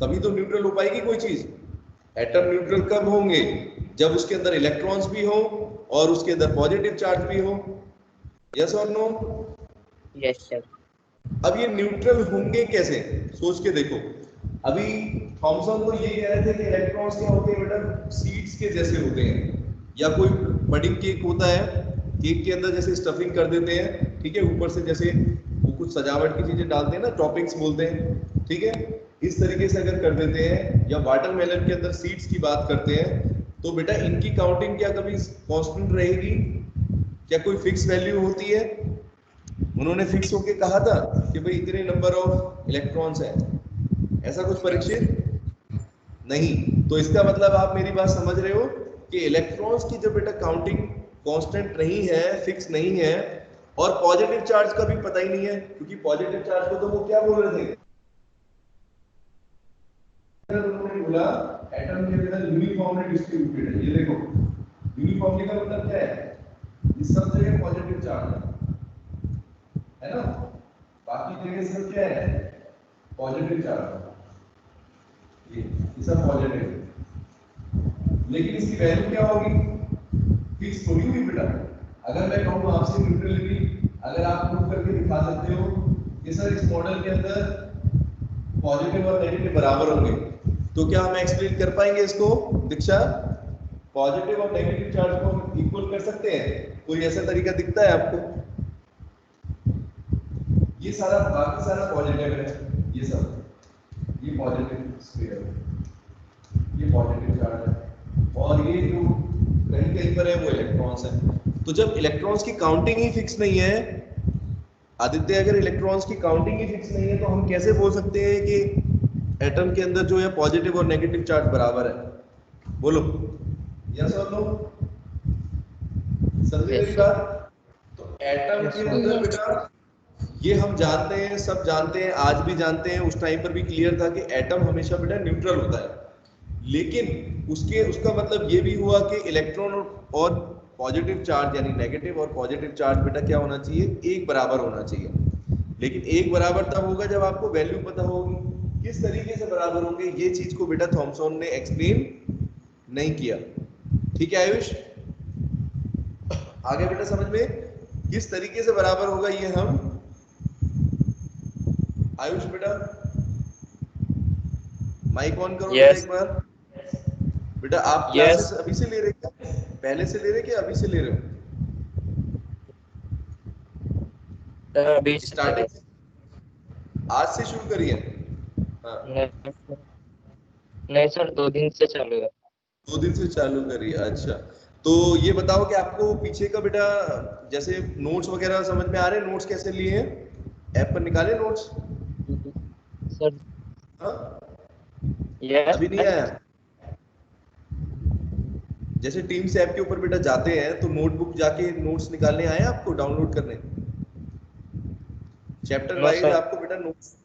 तभी तो न्यूट्रल हो पाएगी कोई चीज। एटम न्यूट्रल कब होंगे? जब उसके अंदर इलेक्ट्रॉन्स भी हो और उसके अंदर पॉजिटिव चार्ज भी हो। Yes or no? Yes sir. अब ये न्यूट्रल होंगे कैसे, सोच के देखो। अभी थॉमसन तो ये कह रहे थे कि इलेक्ट्रॉन्स क्या होते हैं बेटा, सीड्स के जैसे होते हैं, या कोई बडिंग केक होता है, केक के अंदर जैसे स्टफिंग कर देते हैं, ठीक है, ऊपर से जैसे वो कुछ सजावट की चीजें डालते हैं ना, टॉपिंग्स बोलते हैं, ठीक है, इस तरीके से अगर कर देते हैं, या वाटरमेलन के अंदर सीड्स की बात करते हैं, तो बेटा इनकी काउंटिंग क्या कभी कांस्टेंट रहेगी? क्या कोई फिक्स वैल्यू होती है? उन्होंने फिक्स होके कहा था कि भाई इतने नंबर ऑफ इलेक्ट्रॉन्स हैं, ऐसा कुछ परीक्षित नहीं। तो इसका मतलब आप मेरी बात समझ रहे हो कि इलेक्ट्रॉन्स की जो बेटा काउंटिंग कांस्टेंट नहीं है, फिक्स नहीं है, और पॉजिटिव चार्ज का भी पता ही नहीं है, क्योंकि पॉजिटिव चार्ज को तो वो क्या बोल रहे थे, उन्होंने बोला एटम के अंदर यूनिफॉर्मली डिस्ट्रीब्यूटेड है। ये देखो यूनिफॉर्मली का मतलब क्या है, इस सब जगह पॉजिटिव चार्ज है ना, बाकी जगह सब क्या है, पॉजिटिव चार्ज, ये सब पॉजिटिव है। लेकिन इसकी वैल्यू क्या होगी, फिक्स थोड़ी हुई बेटा। अगर मैं कहूँ आपसे न्यूट्रलिटी, अगर आप प्रूव करके दिखा सकते हो कि सर इस मॉडल के अंदर पॉजिटिव और नेगेटिव बराबर होंगे, तो क्या हम एक्सप्लेन कर पाएंगे इसको दीक्षा? पॉजिटिव और नेगेटिव चार्ज को हम इक्वल कर सकते हैं? कोई ऐसा तरीका दिखता है आपको? ये सारा बाकी सारा पॉजिटिव है, ये सब, ये पॉजिटिव स्फीयर है, ये पॉजिटिव चार्ज है, और ये जो कहीं कहीं पर है वो इलेक्ट्रॉन्स है। तो जब इलेक्ट्रॉन्स की काउंटिंग ही फिक्स नहीं है आदित्य, अगर इलेक्ट्रॉन्स की काउंटिंग ही फिक्स नहीं है, तो हम कैसे बोल सकते हैं कि एटम के अंदर जो है पॉजिटिव और नेगेटिव चार्ज बराबर है? बोलो यस और नो? समझे मेरी बात? तो एटम के अंदर बेटा ये हम जानते हैं, सब जानते हैं, आज भी जानते हैं, उस टाइम पर भी क्लियर था कि एटम हमेशा बेटा न्यूट्रल होता है। लेकिन उसका मतलब ये भी हुआ कि इलेक्ट्रॉन और पॉजिटिव चार्ज यानी नेगेटिव और पॉजिटिव चार्ज बेटा क्या होना चाहिए, एक बराबर होना चाहिए। लेकिन एक बराबर तब होगा जब आपको वैल्यू पता होगी। किस तरीके से बराबर होंगे, ये चीज को बेटा थॉमसन ने एक्सप्लेन नहीं किया। ठीक है आयुष, आगे बेटा समझ में किस तरीके से बराबर होगा ये हम, आयुष बेटा माइक ऑन करो बेटा एक बार। बेटा आप क्लासेस अभी से ले रहे क्या, पहले से ले रहे क्या अभी से ले रहे हो? अभी स्टार्टिंग आज से शुरू करिए? हाँ। नहीं सर, 2 दिन से चालू है। 2 दिन से चालू करिए, अच्छा। तो ये बताओ कि आपको पीछे का बेटा जैसे नोट्स वगैरह समझ में आ रहे हैं? नोट्स कैसे लिए हैं, ऐप पर निकाले नोट्स? सर हाँ यस अभी नहीं आया? जैसे टीम्स ऐप के ऊपर बेटा जाते हैं तो नोटबुक जाके नोट्स निकालने आए आपको, डाउनलोड करने चैप्टर वाइज आपको बेटा नोट्स?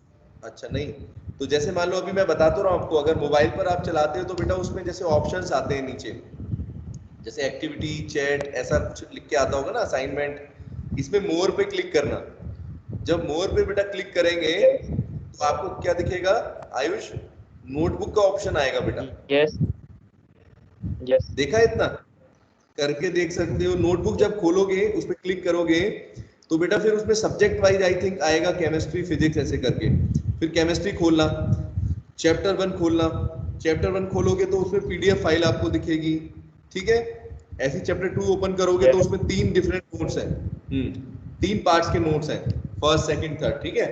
अच्छा नहीं, तो जैसे मान लो अभी मैं बता तो रहा हूँ आपको, अगर मोबाइल पर आप चलाते हो तो बेटा उसमें जैसे ऑप्शंस आते हैं नीचे, जैसे एक्टिविटी, चैट, ऐसा कुछ लिख के आता होगा ना, असाइनमेंट, इसमें मोर पे क्लिक करना। जब मोर पे बेटा क्लिक करेंगे तो आपको क्या दिखेगा आयुष? नोटबुक का ऑप्शन आएगा बेटा। यस यस देखा इतना करके देख सकते हो। नोटबुक जब खोलोगे उस पर क्लिक करोगे तो बेटा फिर उसमें सब्जेक्ट वाइज आई थिंक आएगा, केमिस्ट्री, फिजिक्स, ऐसे करके। फिर केमिस्ट्री खोलना, चैप्टर 1 खोलना, चैप्टर 1 खोलोगे तो उसमें पीडीएफ फाइल आपको दिखेगी, ठीक है। ऐसे चैप्टर 2 ओपन करोगे तो उसमें 3 डिफरेंट नोट्स हैं, 3 पार्ट्स के नोट्स हैं, फर्स्ट, सेकंड, थर्ड, ठीक है।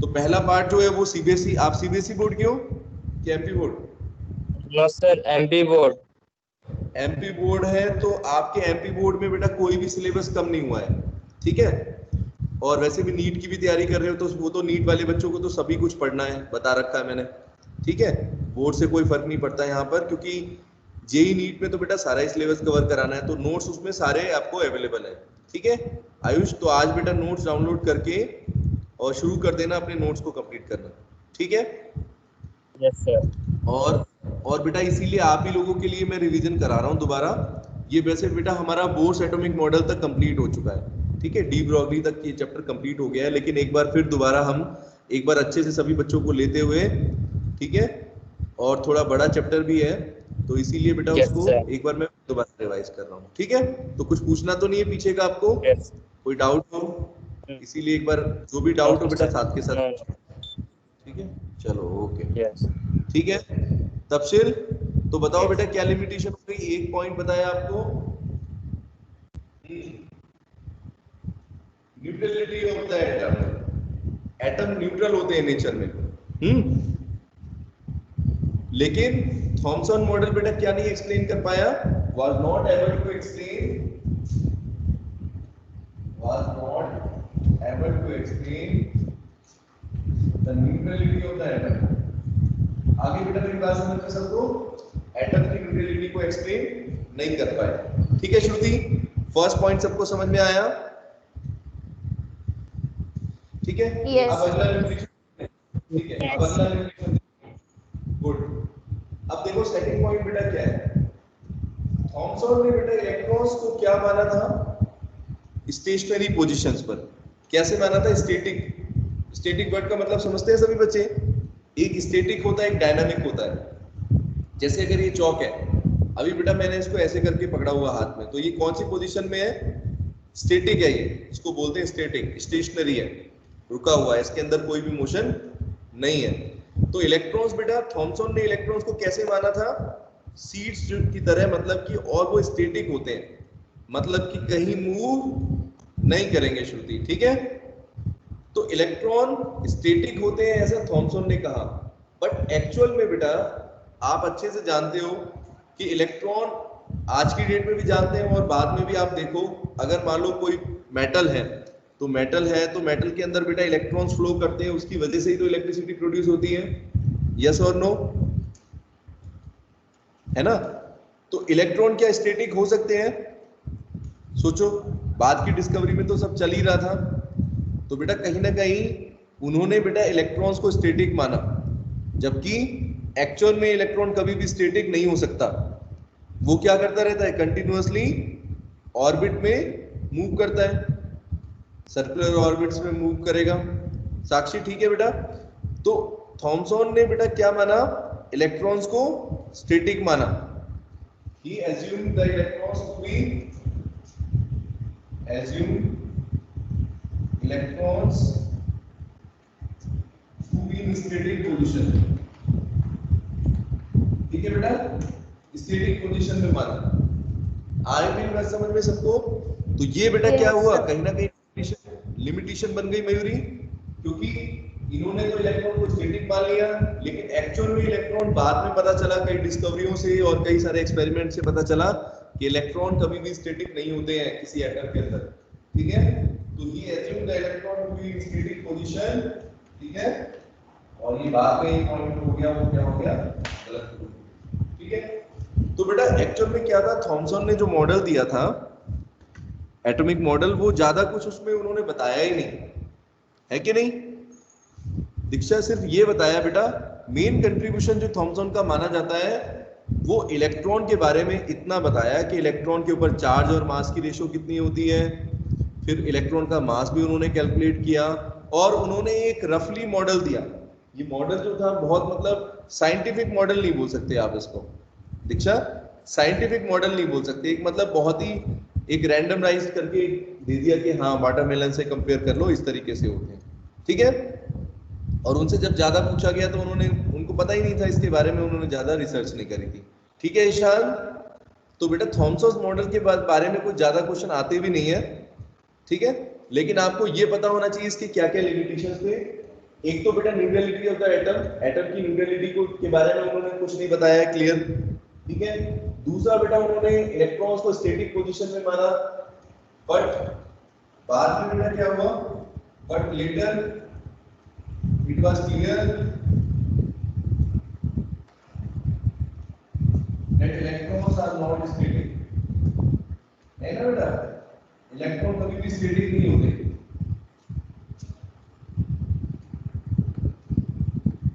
तो पहला पार्ट जो है वो सीबीएसई, आप सीबीएसई बोर्ड के हो कि MP board? No sir, MP board. MP board है तो आपके एमपी बोर्ड में बेटा कोई भी सिलेबस कम नहीं हुआ है, ठीक है। और वैसे भी नीट की भी तैयारी कर रहे हो तो वो तो नीट वाले बच्चों को तो सभी कुछ पढ़ना है, बता रखा है मैंने, ठीक है। बोर्ड से कोई फर्क नहीं पड़ता यहाँ पर, क्योंकि जेई नीट में तो बेटा सारा ही सिलेबस कवर कराना है, तो नोट्स उसमें सारे आपको अवेलेबल है, ठीक है आयुष। तो आज बेटा नोट्स डाउनलोड करके और शुरू कर देना अपने नोट्स को कंप्लीट करना, ठीक है। Yes sir. और बेटा इसीलिए आप ही लोगों के लिए मैं रिवीजन करा रहा हूँ दोबारा। ये वैसे बेटा हमारा बोर्स एटॉमिक मॉडल तक कंप्लीट हो चुका है, ठीक है, डी ब्रॉगली तक ये चैप्टर कंप्लीट हो गया है, लेकिन एक बार फिर दोबारा हम एक बार अच्छे से सभी बच्चों को लेते हुए ठीक है, और थोड़ा बड़ा चैप्टर भी है, तो इसीलिए बेटा Yes, उसको sir. एक बार मैं दोबारा रिवाइज कर रहा हूँ। ठीक है, तो कुछ पूछना तो नहीं है पीछे का आपको, Yes. कोई डाउट हो, इसीलिए एक बार जो भी No, डाउट हो बेटा sir. साथ के साथ। No, no. ठीक है, चलो ओके। Yes. ठीक है, तफसील तो बताओ Yes. बेटा क्या लिमिटेशन हो गई, एक पॉइंट बताया आपको, neutrality of the atom, atom neutral होते हैं नेचर में। लेकिन थॉमसन मॉडल बेटा क्या नहीं एक्सप्लेन कर पाया, was not able to explain the neutrality of the atom। आगे बेटा मेरी बात समझ में सबको, एटम की न्यूट्रलिटी को एक्सप्लेन नहीं कर पाए। ठीक है श्रुति, फर्स्ट पॉइंट सबको समझ में आया? ठीक है, Yes. अब अगला लिमिटेशन, ठीक है, अब अगला लिमिटेशन, गुड। अब देखो सेकंड पॉइंट बेटा क्या है, थॉमसन ने बेटा इलेक्ट्रॉन्स को क्या माना था, स्टेशनरी पोजीशंस पर। कैसे माना था? स्टैटिक। स्टैटिक वर्ड का मतलब समझते हैं सभी बच्चे? एक स्टैटिक होता है, एक डायनामिक होता है। जैसे अगर ये चौक है, अभी बेटा मैंने इसको ऐसे करके पकड़ा हुआ हाथ में, तो ये कौन सी पोजीशन में है? स्टैटिक है ये, इसको बोलते हैं स्टैटिक, स्टेशनरी है, रुका हुआ है, इसके अंदर कोई भी मोशन नहीं है। तो इलेक्ट्रॉन्स बेटा, थॉमसन ने इलेक्ट्रॉन्स को कैसे माना था? सीड्स की तरह, मतलब कि, और वो स्टैटिक होते हैं, मतलब कि कहीं मूव नहीं करेंगे श्रुति। ठीक है, तो इलेक्ट्रॉन स्टैटिक होते हैं ऐसा थॉमसन ने कहा, बट एक्चुअल में बेटा आप अच्छे से जानते हो कि इलेक्ट्रॉन आज की डेट में भी जानते हैं, और बाद में भी आप देखो, अगर मान लो कोई मेटल है, तो मेटल के अंदर बेटा इलेक्ट्रॉन्स फ्लो करते हैं, उसकी वजह से ही तो इलेक्ट्रिसिटी प्रोड्यूस होती है। यस और नो, है ना? तो इलेक्ट्रॉन क्या स्टैटिक हो सकते हैं? सोचो, बाद की डिस्कवरी में तो सब चल ही रहा था, तो बेटा कहीं ना कहीं उन्होंने बेटा इलेक्ट्रॉन्स को स्टैटिक माना, जबकि एक्चुअल में इलेक्ट्रॉन कभी भी स्टैटिक नहीं हो सकता। वो क्या करता रहता है? कंटिन्यूअसली ऑर्बिट में मूव करता है, सर्कुलर ऑर्बिट्स में मूव करेगा। साक्षी ठीक है बेटा? तो थॉमसन ने बेटा क्या माना? इलेक्ट्रॉन्स को स्टैटिक माना। He assumed the electrons to be in static position। ठीक है बेटा, स्टैटिक पोजीशन में माना। आए भी बात समझ में सबको? तो ये बेटा Yes, क्या हुआ, sir. कहीं ना कहीं लिमिटेशन बन गई मयूरी, क्योंकि इन्होंने तो इलेक्ट्रॉन को स्टैटिक मान लिया, लेकिन एक्चुअल में इलेक्ट्रॉन बाद में पता चला, कई डिस्कवरियों से और कई सारे एक्सपेरिमेंट से पता चला कि इलेक्ट्रॉन कभी भी स्टैटिक नहीं होते हैं किसी एटम के अंदर। ठीक है, तो he assume the electron to be in static position. ठीक है, और ये बाद में एक पॉइंट हो गया, वो क्या हो गया? गलत हो गया। ठीक है, तो बेटा एक्चुअल में क्या था, थॉमसन ने जो मॉडल दिया था एटॉमिक मॉडल, वो ज्यादा कुछ उसमें उन्होंने बताया ही नहीं है, कि नहीं? दीक्षा सिर्फ ये बताया बेटा, मेन कंट्रीब्यूशन जो थॉमसन का माना जाता है वो इलेक्ट्रॉन के बारे में इतना बताया कि इलेक्ट्रॉन के ऊपर चार्ज और मास की रेशो कितनी होती है, फिर इलेक्ट्रॉन का मास भी उन्होंने कैलकुलेट किया, और उन्होंने एक रफली मॉडल दिया। ये मॉडल जो था बहुत, मतलब साइंटिफिक मॉडल नहीं बोल सकते आप इसको दीक्षा, साइंटिफिक मॉडल नहीं बोल सकते, एक मतलब बहुत ही एक रैंडमराइज करके दे दिया कि हाँ वाटरमेलन से कंपेयर कर लो, इस तरीके से होते हैं। ठीक है, और उनसे जब ज्यादा पूछा गया तो उनको पता ही नहीं था इसके बारे में, उन्होंने ज्यादा रिसर्च नहीं करी थी। ठीक है ईशान, तो बेटा थॉमसन मॉडल के बारे में कुछ ज्यादा क्वेश्चन आते भी नहीं है। ठीक है, लेकिन आपको ये पता होना चाहिए इसके क्या क्या लिमिटेशंस थे। एक तो बेटा neutrality of the atom, atom की न्यूट्रलिटी को के बारे में उन्होंने कुछ नहीं बताया है, क्लियर? ठीक है, दूसरा बेटा उन्होंने इलेक्ट्रॉन्स को स्टैटिक पोजीशन में माना, बट बाद में बेटा क्या हुआ, but later it was clear that electrons are not static। है ना बेटा, इलेक्ट्रॉन कभी भी स्टैटिक नहीं होते।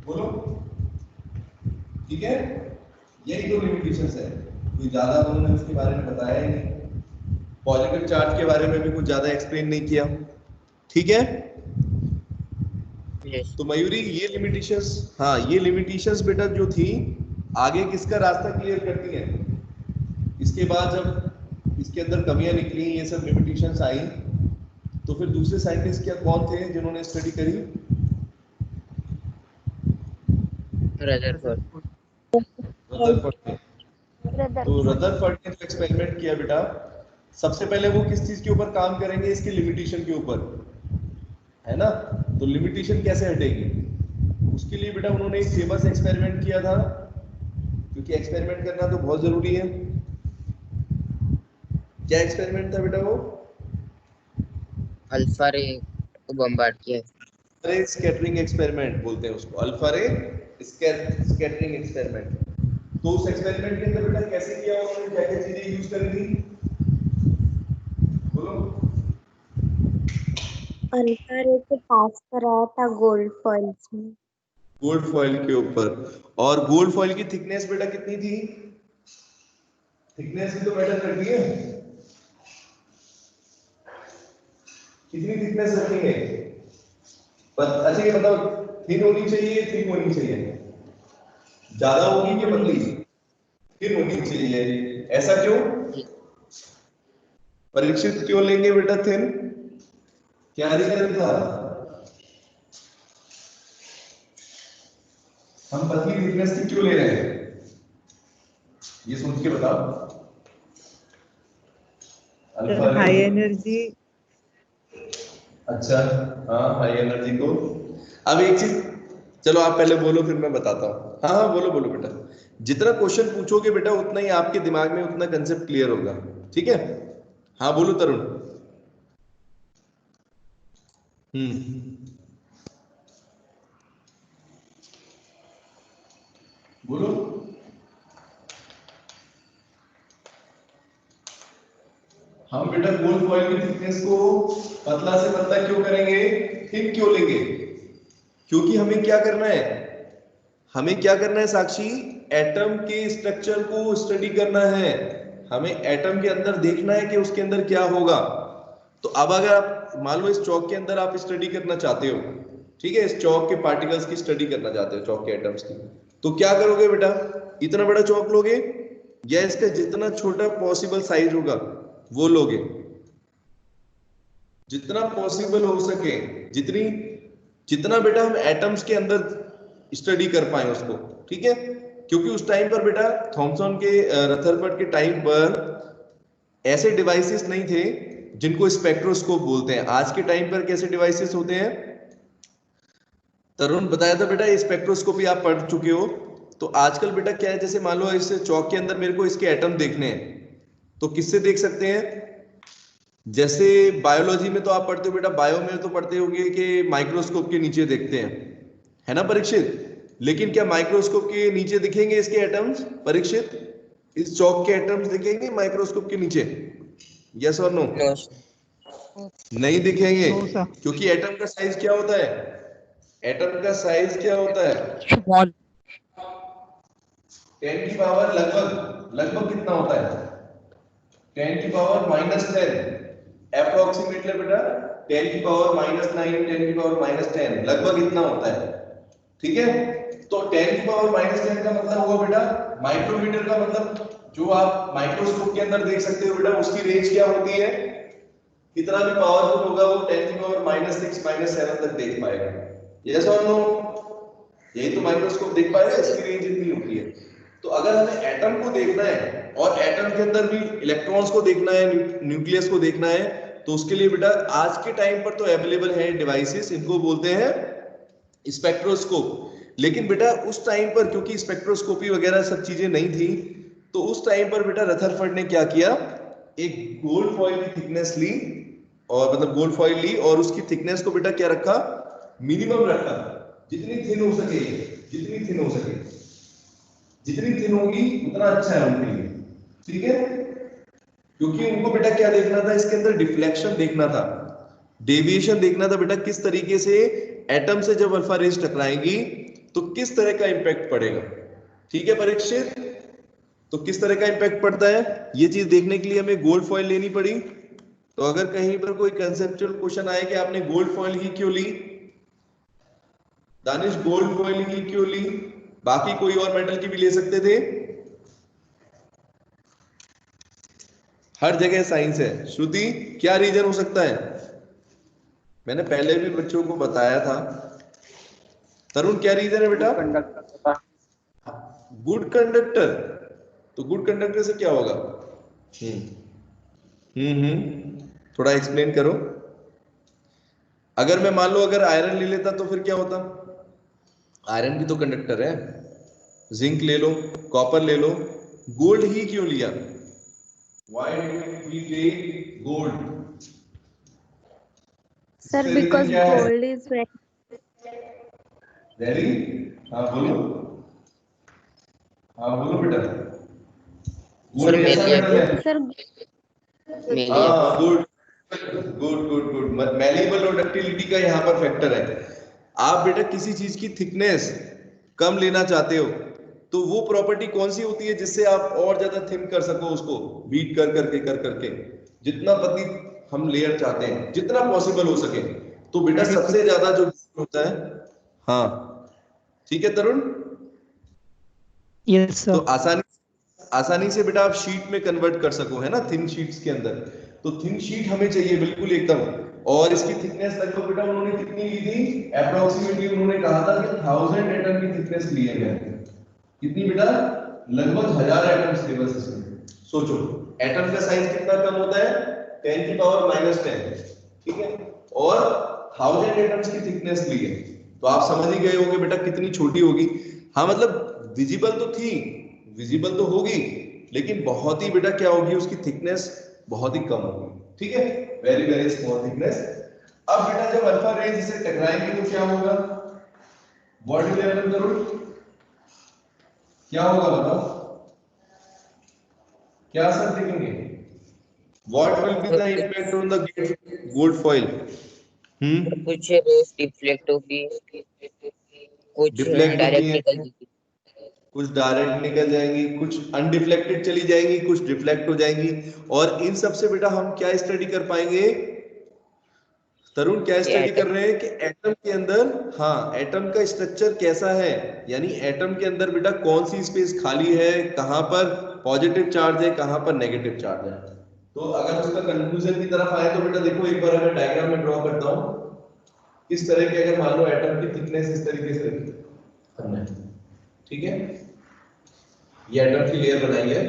बोलो, ठीक है, यही दो लिमिटेशंस है, कोई ज्यादा उन्होंने उसके बारे में बताया ही नहीं, पॉजिटिव चार्ज के बारे में भी कुछ ज्यादा एक्सप्लेन नहीं किया। ठीक है, यस तो मयूरी ये लिमिटेशंस, हाँ ये लिमिटेशंस बेटा जो थी आगे किसका रास्ता क्लियर करती है? इसके बाद जब इसके अंदर कमियां निकली, ये सब लिमिटेशंस आई, तो फिर दूसरे साइंटिस्ट क्या कौन थे जिन्होंने स्टडी करी? रदरफोर्ड। रदरफोर्ड ने। तो रदरफोर्ड। रदरफोर्ड ने जो एक्सपेरिमेंट किया बेटा, सबसे पहले वो किस चीज के ऊपर काम करेंगे? इसकी लिमिटेशन के ऊपर, है ना? तो लिमिटेशन कैसे हटेगी? उसके लिए बेटा उन्होंने एक फेमस एक्सपेरिमेंट किया था, क्योंकि एक्सपेरिमेंट करना तो बहुत जरूरी है। क्या एक्सपेरिमेंट था बेटा वो? अल्फा रे को बम्बार्ड किया। रे स्कैटरिंग एक्सपेरिमेंट बोलते हैं उसको, अल्फा रे स्कैटरिंग एक्सपेरिमेंट। तो उस एक्सपेरिमेंट के अंदर बेटा कैसे किया उन्होंने, क्या क्या चीजें यूज करी थी? बोलो। अल्फा रे को पास कराया था गोल्ड फॉइल्स में। गोल्ड फॉइल के ऊपर। और गोल्ड फॉइल की थिकनेस बेटा कितनी थी? थिकनेस भी तो मैटर करती है। कितनी थिकनेस रखनी है? अच्छा ये बताओ, थिन होनी चाहिए, थिक होनी चाहिए? ज्यादा होगी कि पतली? थिन होनी चाहिए। ऐसा क्यों? परीक्षित क्यों लेंगे बेटा थिन? क्या रीजन था? हम पतली थिकनेस की क्यों ले रहे हैं? ये सोच के बताओ। High energy. अच्छा, हाँ हाई एनर्जी को। अब एक चीज, चलो आप पहले बोलो फिर मैं बताता हूँ। हाँ हाँ बोलो बोलो बेटा। जितना क्वेश्चन पूछोगे बेटा उतना ही आपके दिमाग में उतना कंसेप्ट क्लियर होगा, ठीक है? हाँ बोलो तरुण। बोलो। हम बेटा गोल्ड फॉइल की थिकनेस को पतला से पतला क्यों करेंगे, थिन क्यों लेंगे? क्योंकि हमें क्या करना है, हमें क्या करना है साक्षी? एटम के स्ट्रक्चर को स्टडी करना है। हमें एटम के अंदर देखना है कि उसके अंदर क्या होगा। तो अब अगर आप मान लो इस चौक के अंदर आप स्टडी करना चाहते हो, ठीक है, इस चौक के पार्टिकल्स की स्टडी करना चाहते हो, चौक के एटम्स की, तो क्या करोगे बेटा? इतना बड़ा चौक लोगे या इसका जितना छोटा पॉसिबल साइज होगा वो लोगे? जितना पॉसिबल हो सके, जितनी जितना बेटा हम एटम्स के अंदर स्टडी कर पाए उसको, ठीक है? क्योंकि उस टाइम पर बेटा थॉमसन के रदरफोर्ड के टाइम पर ऐसे डिवाइसेस नहीं थे जिनको स्पेक्ट्रोस्कोप बोलते हैं। आज के टाइम पर कैसे डिवाइसेस होते हैं? तरुण बताया था बेटा, स्पेक्ट्रोस्कोपी आप पढ़ चुके हो। तो आजकल बेटा क्या है, जैसे मान लो इस चौक के अंदर मेरे को इसके एटम देखने हैं, तो किससे देख सकते हैं? जैसे बायोलॉजी में तो आप पढ़ते हो बेटा, बायो में तो पढ़ते होंगे कि माइक्रोस्कोप के नीचे देखते हैं, है ना परीक्षित? लेकिन क्या माइक्रोस्कोप के नीचे दिखेंगे इसके एटम्स परीक्षित? इस चौक के एटम्स दिखेंगे माइक्रोस्कोप के नीचे? Yes or no? नहीं दिखेंगे। क्योंकि एटम का साइज क्या होता है? एटम का साइज क्या होता है? स्मॉल। 10 की पावर लगभग लगभग कितना होता है? 10 की पावर -10, अप्रोक्सीमेटली बेटा 10 की पावर -9, 10 की पावर -10, लगभग इतना होता है, ठीक है? तो 10 की पावर -10 का मतलब हुआ बेटा माइक्रोमीटर का मतलब जो आप माइक्रोस्कोप के अंदर देख सकते हो बेटा, उसकी रेंज क्या होती है? कितना भी पावरफुल होगा वो 10 की पावर -6 -7 तक देख पाएगा। Yes or no? यही तो माइक्रोस्कोप देख पाएगा, इसकी रेंज इतनी होती है। तो अगर हमें एटम को देखना है और एटम के अंदर भी इलेक्ट्रॉन्स को देखना है, न्यूक्लियस को देखना है, तो उसके लिए बेटा आज के टाइम पर तो अवेलेबल है डिवाइसेस, इनको बोलते हैं स्पेक्ट्रोस्कोप। लेकिन बेटा उस टाइम पर क्योंकि स्पेक्ट्रोस्कोपी वगैरह सब चीजें नहीं थी, तो उस टाइम पर बेटा रदरफोर्ड ने क्या किया, एक गोल्ड फॉइल की थिकनेस ली, और मतलब गोल्ड फॉइल ली और उसकी थिकनेस को बेटा क्या रखा? मिनिमम रखा, जितनी थिन हो सके, जितनी थिन हो सके, जितनी थिन होगी उतना अच्छा है उनके लिए, ठीक है? क्योंकि उनको बेटा क्या देखना था, इसके अंदर डिफ्लेक्शन देखना था, डेविएशन देखना था बेटा, किस तरीके से एटम से जब अल्फा रेज टकराएंगी तो किस तरह का इंपैक्ट पड़ेगा, ठीक है परीक्षित? तो किस तरह का इंपैक्ट पड़ता है ये चीज देखने के लिए हमें गोल्ड फॉइल लेनी पड़ी। तो अगर कहीं पर कोई कंसेप्चुअल क्वेश्चन आए कि आपने गोल्ड फॉइल ही क्यों ली, दानिश गोल्ड फॉइल ही क्यों ली? बाकी कोई और मेटल की भी ले सकते थे। हर जगह साइंस है। श्रुति, क्या रीजन हो सकता है? मैंने पहले भी बच्चों को बताया था। तरुण, क्या रीजन है बेटा? Good conductor. तो गुड कंडक्टर से क्या होगा? थोड़ा एक्सप्लेन करो। अगर मैं मान लो अगर आयरन ले लेता तो फिर क्या होता? आयरन भी तो कंडक्टर है। जिंक ले लो, कॉपर ले लो, गोल्ड ही क्यों लिया? Why did we take gold? Sir, इसका रीजन because क्या है? gold is वेरी, हाँ बोलो, हाँ बोलो बेटा। सर गोल्ड कैसा मेटल मेलिएबल, है? sir, malleable. हाँ, good good good good. Malleable और डक्टिलिटी का यहाँ पर फैक्टर है। आप बेटा किसी चीज की थिकनेस कम लेना चाहते हो तो वो प्रॉपर्टी कौन सी होती है जिससे आप और ज्यादा थिन कर सको, उसको बीट कर करके जितना पतली हम लेयर चाहते हैं जितना पॉसिबल हो सके। तो बेटा सबसे ज्यादा जो होता है, हाँ ठीक है तरुण, Yes, तो sir. आसानी से बेटा आप शीट में कन्वर्ट कर सको, है ना, थिन शीट्स के अंदर। तो थिन शीट हमें चाहिए बिल्कुल एकदम। और इसकी थिकनेस लगभग बेटा उन्होंने कितनी ली थी? अप्रोक्सीमेटली उन्होंने कहा था कि 1000 एटम की थिकनेस ली है। कितनी बेटा? लगभग 1000 एटम्स थे बस इसमें। सोचो एटम का साइज कितना कम होता है? 10 की पावर -10, ठीक है, और 1000 एटम्स की थिकनेस ली है। तो आप समझ ही गए होंगे बेटा कितनी छोटी होगी। हाँ मतलब विजिबल तो थी, विजिबल तो होगी, लेकिन बहुत ही बेटा क्या होगी, उसकी थिकनेस बहुत ही कम होगी, ठीक है, वेरी वेरी स्मॉल थिकनेस। अब बेटा जब अल्फा रेज से टकराएंगे तो क्या होगा? व्हाट विल हैपन करो? क्या होगा बताओ? क्या असर देखेंगे? What will be the impact on the gold foil? कुछ रेस डिफ्लेक्ट होगी, कुछ डिफ्लेक्ट होती डायरेक्ट है, निकल जाएगी। कुछ डायरेक्ट निकल जाएंगी, कुछ अनडिफ्लेक्टेड चली जाएंगी, कुछ डिफ्लेक्ट हो जाएंगी। और इन सब से बेटा हम क्या स्टडी कर पाएंगे? तरुण क्या ये स्टडी कर एटम, रहे हैं कि एटम के अंदर, हाँ एटम का स्ट्रक्चर कैसा है, यानी एटम के अंदर बेटा कौन सी स्पेस खाली है, कहां पर पॉजिटिव चार्ज है, कहां पर नेगेटिव चार्ज है। तो अगर उसका कंक्लूजन की तरफ आए तो बेटा देखो एक बार मैं डायग्राम में ड्रॉ करता हूं। इस तरह के अगर मान लो एटम की थिकनेस इस तरीके से रखी हमने, ठीक है, ये एटम की लेयर बनाई है,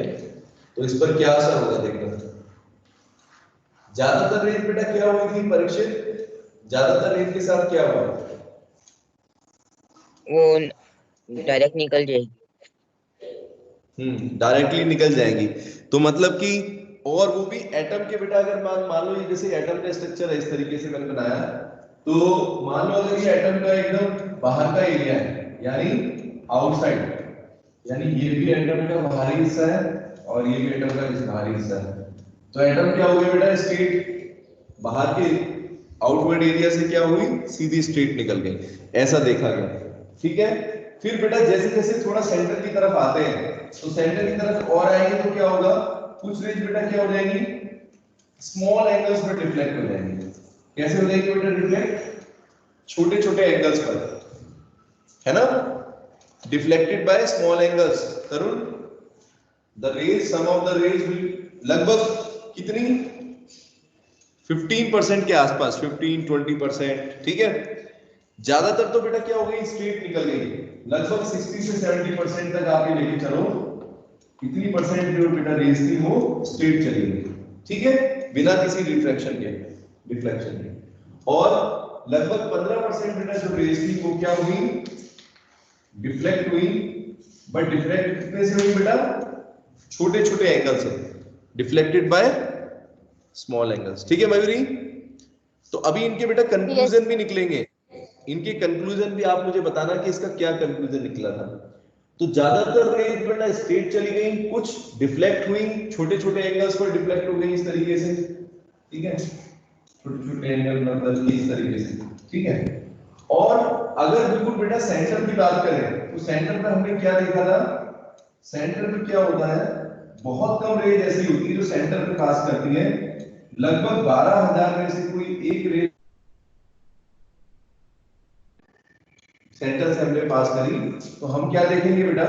तो इस पर क्या असर होगा देखना। ज्यादातर रेत बेटा क्या हुई थी परीक्षित? ज्यादातर रेत के साथ क्या हुआ? वो डायरेक्ट निकल जाएगी। डायरेक्टली निकल जाएंगी। तो मतलब कि, और वो भी एटम के बेटा, अगर मान लो ये जैसे एटम का स्ट्रक्चर है इस तरीके से मैंने बनाया, तो मान लो अगर ये एटम का एकदम बाहर का एरिया है, यानी आउटसाइड, यानी ये भी एटम का बाहरी हिस्सा है और ये भी एटम का बाहरी हिस्सा है। तो एटम क्या हो गया बेटा? स्टेट बाहर के आउटवर्ड एरिया से क्या हुई? सीधी स्ट्रेट निकल गई, ऐसा देखा गया, ठीक है। फिर बेटा जैसे जैसे थोड़ा सेंटर की तरफ आते हैं तो सेंटर की तरफ और आएंगे तो क्या होगा? कुछ रेज बेटा क्या हो जाएंगी? स्मॉल एंगल्स पर डिफ्लेक्ट हो जाएंगे। कैसे हो जाएंगे बेटा डिफ्लेक्ट? छोटे छोटे एंगल्स पर, है ना, deflected by small angles. Tarun, the rays, some of the rays will लगभग कितनी 15% के आसपास, 15-20%, ठीक है। ज्यादातर तो बेटा क्या हो गई? स्ट्रेट निकल गई, लगभग 60 से 70% तक आप ये लेके चलो, कितनी परसेंट जो बेटा रेज थी वो स्ट्रेट चली गई, ठीक है, बिना किसी रिफ्लेक्शन के, डिफ्लेक्शन के। और लगभग 15% बेटा जो रेज थी वो क्या हुई? डिफ्लेक्ट हुई। बट डिफ्लेक्ट कितने से हुई बेटा? छोटे छोटे एंगल से, डिफ्लेक्टेड बाय स्मॉल एंगल्स, ठीक है मयूरी। तो अभी इनके बेटा yes, कंक्लूजन भी निकलेंगे, इनके कंक्लूजन भी आप मुझे बताना कि इसका क्या कंक्लूजन निकला था। तो ज्यादातर रेंज बेटा स्ट्रेट चली गई, कुछ डिफ्लेक्ट हुई, छोटे छोटे एंगल्स पर डिफ्लेक्ट हो गई इस तरीके से, ठीक है, छोटे छोटे एंगल मतलब इस तरीके से, ठीक है। और अगर बिल्कुल बेटा सेंटर की बात करें तो सेंटर पर हमने क्या देखा था? सेंटर पे क्या होता है? बहुत कम रेज ऐसी होती है जो सेंटर पे पास करती है, लगभग 12,000 में से कोई एक रेज सेंटर से हमने पास करी, तो हम क्या देखेंगे बेटा,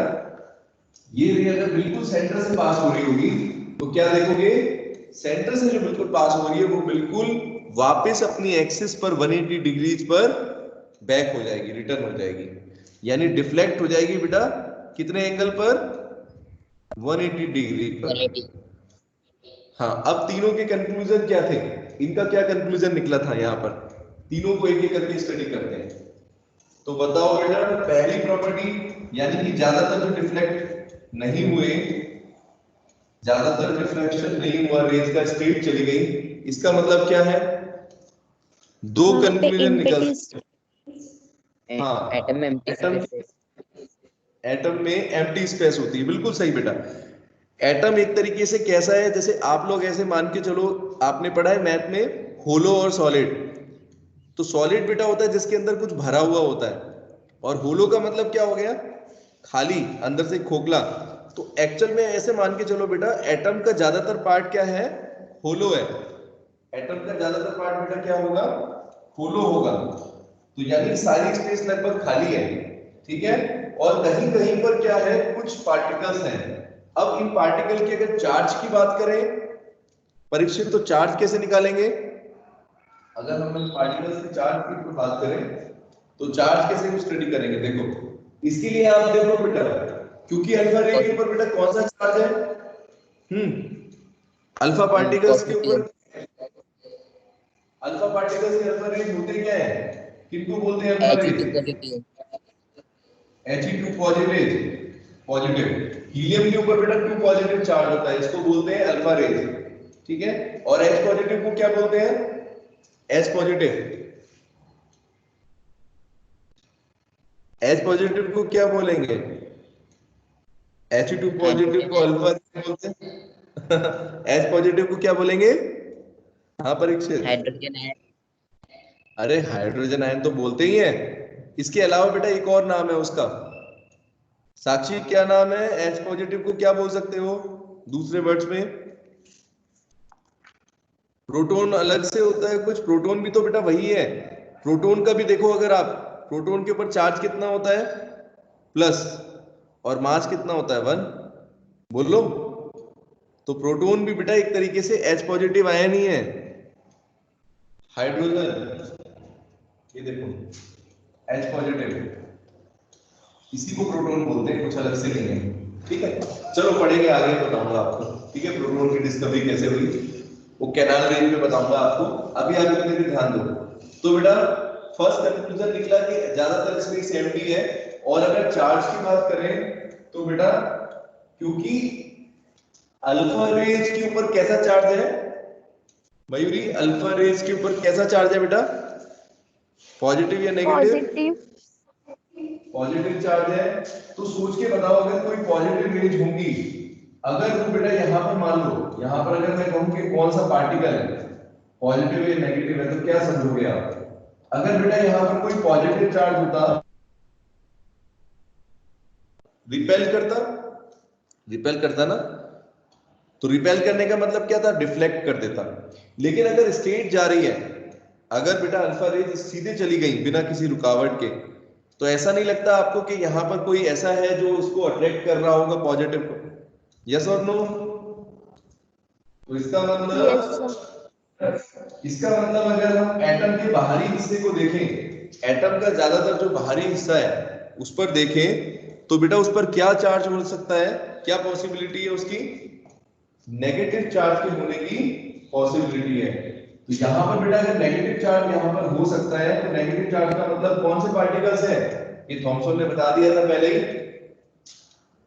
ये रे अगर बिल्कुल सेंटर से पास हो रही होगी तो क्या देखोगे, सेंटर से जो बिल्कुल पास हो रही है वो बिल्कुल वापस अपनी एक्सिस पर 180 डिग्रीज पर बैक हो जाएगी, रिटर्न हो जाएगी, यानी डिफ्लेक्ट हो जाएगी बेटा कितने एंगल पर, 180 डिग्री पर। 180। हाँ, अब तीनों के कंक्लूजन क्या थे, इनका क्या कंक्लूजन निकला था, यहाँ पर तीनों को एक एक करके स्टडी करते हैं। तो बताओ बेटा, पहली प्रॉपर्टी यानी कि ज्यादातर जो डिफ्लेक्ट नहीं हुए, ज्यादातर रिफ्लेक्शन नहीं हुआ, रेज का स्टेट चली गई, इसका मतलब क्या है, दो वहाँ पे कंक्लूजन निकल, empty हाँ, एटम में एम्प्टी स्पेस। एटम में एम्प्टी स्पेस होती है, बिल्कुल सही बेटा। एटम एक तरीके से कैसा है, जैसे आप लोग ऐसे मान के चलो, आपने पढ़ा है मैथ में होलो और सॉलिड, तो सॉलिड बेटा होता है जिसके अंदर कुछ भरा हुआ होता है, और होलो का मतलब क्या हो गया, खाली, अंदर से खोखला। तो एक्चुअल में ऐसे मान के चलो बेटा, एटम का ज्यादातर पार्ट क्या है, होलो है, एटम का ज्यादातर पार्ट बेटा क्या होगा, होलो होगा, तो यानी सारी स्पेस लगभग खाली है, ठीक है, और कहीं कहीं पर क्या है, कुछ पार्टिकल्स हैं। अब इन पार्टिकल की अगर चार्ज की बात करें परीक्षित, तो चार्ज कैसे निकालेंगे, अगर हम इन पार्टिकल्स के चार्ज की बात करें तो चार्ज कैसे स्टडी करेंगे, देखो इसके लिए आप देखो बेटा, क्योंकि अल्फा रे के ऊपर बेटा कौन सा चार्ज है, अल्फा पार्टिकल्स के ऊपर, अल्फा पार्टिकल्स के अल्फा रेज होते क्या है, किनको बोलते हैं alpha rays, He2 positive, He2 positive, positive, helium के ऊपर बेटा 2 पॉजिटिव चार्ज होता है, इसको बोलते हैं अल्फा रेज, ठीक है, और H पॉजिटिव को क्या बोलते हैं, H पॉजिटिव, H पॉजिटिव को क्या बोलेंगे, He2 पॉजिटिव को अल्फा बोलते हैं H पॉजिटिव को क्या बोलेंगे, हाँ परीक्षित, हाइड्रोजन है। अरे हाइड्रोजन आयन तो बोलते ही है, इसके अलावा बेटा एक और नाम है उसका, साक्षी क्या नाम है, H पॉजिटिव को क्या बोल सकते हो दूसरे वर्ड्स में, प्रोटॉन अलग से होता है कुछ, प्रोटॉन भी तो बेटा वही है, प्रोटॉन का भी देखो, अगर आप प्रोटॉन के ऊपर चार्ज कितना होता है प्लस, और मास कितना होता है 1, बोलो, तो प्रोटॉन भी बेटा एक तरीके से H पॉजिटिव आयन ही है, हाइड्रोजन ये देखो H पॉजिटिव, इसी को प्रोटॉन बोलते हैं, कुछ अलग से नहीं है, ठीक है, चलो पढ़ेंगे आगे, बताऊंगा आपको, ठीक है, प्रोटॉन की डिस्कवरी कैसे हुई वो कैनाल रेंज में बताऊंगा आपको, अभी आप इतने पे ध्यान दो। तो बेटा फर्स्ट कंक्लूजन निकला कि ज्यादातर स्पेस एम्प्टी है, और अगर चार्ज की बात करें तो बेटा क्योंकि अल्फा रेज के ऊपर कैसा चार्ज है मयूरी, अल्फा रेज के ऊपर कैसा चार्ज है बेटा, पॉजिटिव या नेगेटिव, positive पॉजिटिव चार्ज है, तो सोच के बताओ अगर कोई पॉजिटिव रेज होंगी, अगर वो बेटा यहाँ पर मान लो, यहाँ पर अगर मैं कहूँ कि कौन सा पार्टिकल है पॉजिटिव या नेगेटिव है, तो क्या समझोगे आप, अगर बेटा यहाँ पर कोई पॉजिटिव चार्ज होता, रिपेल करता ना, तो रिपेल करने का मतलब क्या था, डिफ्लेक्ट कर देता, लेकिन अगर स्टेट जा रही है, अगर बेटा अल्फा रेज सीधे चली गई बिना किसी रुकावट के, तो ऐसा नहीं लगता आपको कि यहाँ पर कोई ऐसा है जो उसको अट्रैक्ट कर रहा होगा पॉजिटिव को, यस और नो, तो इसका मतलब yes sir अगर हम एटम के बाहरी हिस्से को देखें, एटम का ज्यादातर जो बाहरी हिस्सा है उस पर देखें, तो बेटा उस पर क्या चार्ज हो सकता है, क्या पॉसिबिलिटी है उसकी, नेगेटिव चार्ज के होने की पॉसिबिलिटी है, तो यहाँ पर बेटा अगर नेगेटिव चार्ज यहाँ पर हो सकता है, तो नेगेटिव चार्ज का मतलब कौन से पार्टिकल्स है, ये थॉमसन ने बता दिया था पहले ही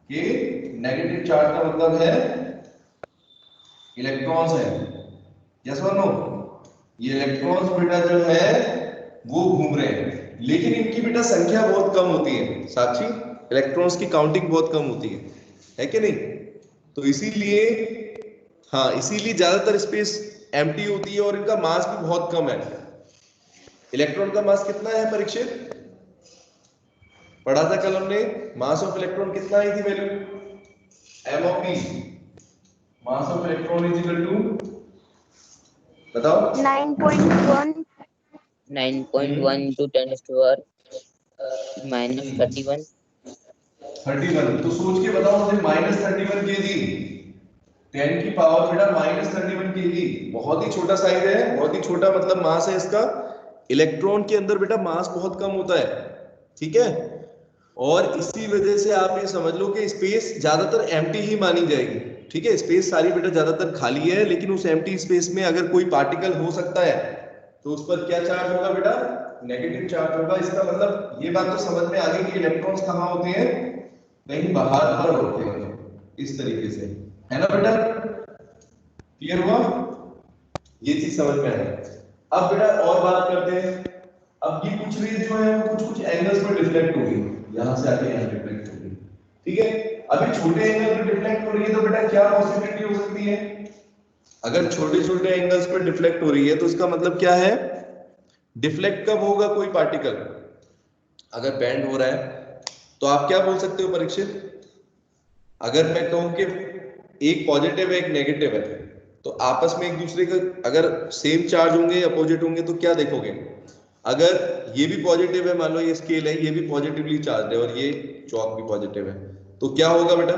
कि नेगेटिव चार्ज का मतलब है इलेक्ट्रॉन्स है, यस और नो, ये इलेक्ट्रॉन्स बेटा जो है वो घूम रहे हैं, लेकिन इनकी बेटा संख्या बहुत कम होती है, साक्षी इलेक्ट्रॉन्स की काउंटिंग बहुत कम होती है कि नहीं, तो इसीलिए, हाँ इसीलिए ज्यादातर स्पेस एम्प्टी होती है, और इनका मास भी बहुत कम है, इलेक्ट्रॉन का मास कितना है परीक्षित, पढ़ा था कल हमने, मास ऑफ इलेक्ट्रॉन कितना आई थी value, m of p, mass of electron is equal to, बताओ 9.1 9.1 into 10 to the power -31। 31, तो सोच के बताओ मुझे -31 केजी, 10 की पावर बेटा -31 केजी, बहुत ही छोटा साइज है, बहुत ही छोटा मतलब मास है इसका। इलेक्ट्रॉन के अंदर बेटा मास बहुत कम होता है, ठीक है। और इसी वजह से आप ये समझ लो कि स्पेस ज्यादातर एम्प्टी ही मानी जाएगी, ठीक है। स्पेस सारी बेटा ज्यादातर खाली है, लेकिन उस एम्प्टी स्पेस में अगर कोई पार्टिकल हो सकता है तो उस पर क्या चार्ज होगा बेटा, नेगेटिव चार्ज होगा। इसका मतलब ये बात तो समझ में आ गई कि इलेक्ट्रॉन्स कहाँ होते हैं, कहीं बाहर होते हैं, इस तरीके से, है ना बेटा। क्लियर हुआ, ये चीज समझ में आई। अब बेटा और बात करते हैं। अब ये कुछ रेज जो है वो कुछ कुछ एंगल्स पर डिफ्लेक्ट होगी, यहां से आके यहां डिफ्लेक्ट होगी, ठीक है। अभी छोटे एंगल पर डिफ्लेक्ट हो रही है तो बेटा क्या पॉसिबिलिटी हो सकती है, अगर छोटे छोटे एंगल्स पर डिफ्लेक्ट हो रही है तो इसका मतलब क्या है, डिफ्लेक्ट कब होगा कोई पार्टिकल, अगर बेंड हो रहा है तो आप क्या बोल सकते हो परीक्षित, अगर मैं कहूं कि एक पॉजिटिव है एक नेगेटिव है, तो आपस में एक दूसरे का अगर सेम चार्ज होंगे अपोजिट होंगे तो क्या देखोगे, अगर ये भी पॉजिटिव है, मान लो ये स्केल है, ये भी पॉजिटिवली चार्ज है और ये चौक भी पॉजिटिव है, तो क्या होगा बेटा,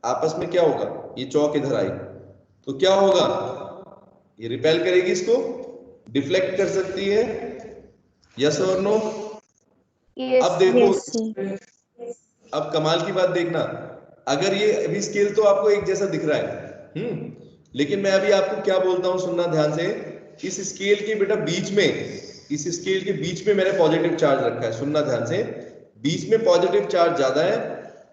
आपस में क्या होगा, ये चौक इधर आई तो क्या होगा, ये रिपेल करेगी, इसको डिफ्लेक्ट कर सकती है, यस और नो। अब देखो, यस सर। अब कमाल की बात देखना, अगर ये अभी स्केल तो आपको एक जैसा दिख रहा है, लेकिन मैं अभी आपको क्या बोलता हूं, सुनना ध्यान से, इस स्केल के बेटा बीच में, इस स्केल के बीच में मैंने पॉजिटिव चार्ज रखा है, सुनना ध्यान से, बीच में पॉजिटिव चार्ज ज्यादा है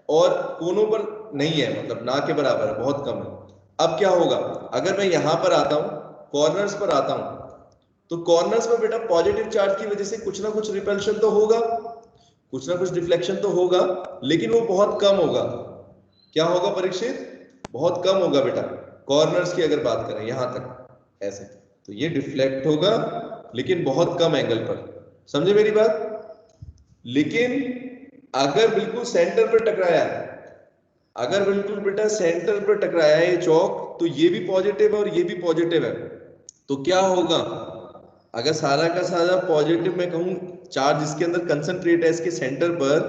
और कोनों पर नहीं है, मतलब ना के बराबर है, बहुत कम है। अब क्या होगा, अगर मैं यहां पर आता हूं, कॉर्नर्स पर आता हूं, तो कॉर्नर्स में बेटा पॉजिटिव चार्ज की वजह से कुछ ना कुछ रिपल्शन तो होगा, कुछ ना कुछ डिफ्लेक्शन तो होगा, लेकिन वो बहुत कम होगा। क्या होगा परीक्षित, बहुत कम होगा बेटा, कॉर्नर्स की अगर बात करें यहां तक ऐसे, तो ये डिफ्लेक्ट होगा लेकिन बहुत कम एंगल पर, समझे मेरी बात। लेकिन अगर बिल्कुल सेंटर पर टकराया, अगर बिल्कुल बेटा सेंटर पर टकराया है ये चौक, तो ये भी पॉजिटिव है और ये भी पॉजिटिव है, तो क्या होगा, अगर सारा का सारा पॉजिटिव मैं कहूं चार्ज इसके अंदर कंसंट्रेट है इसके सेंटर पर,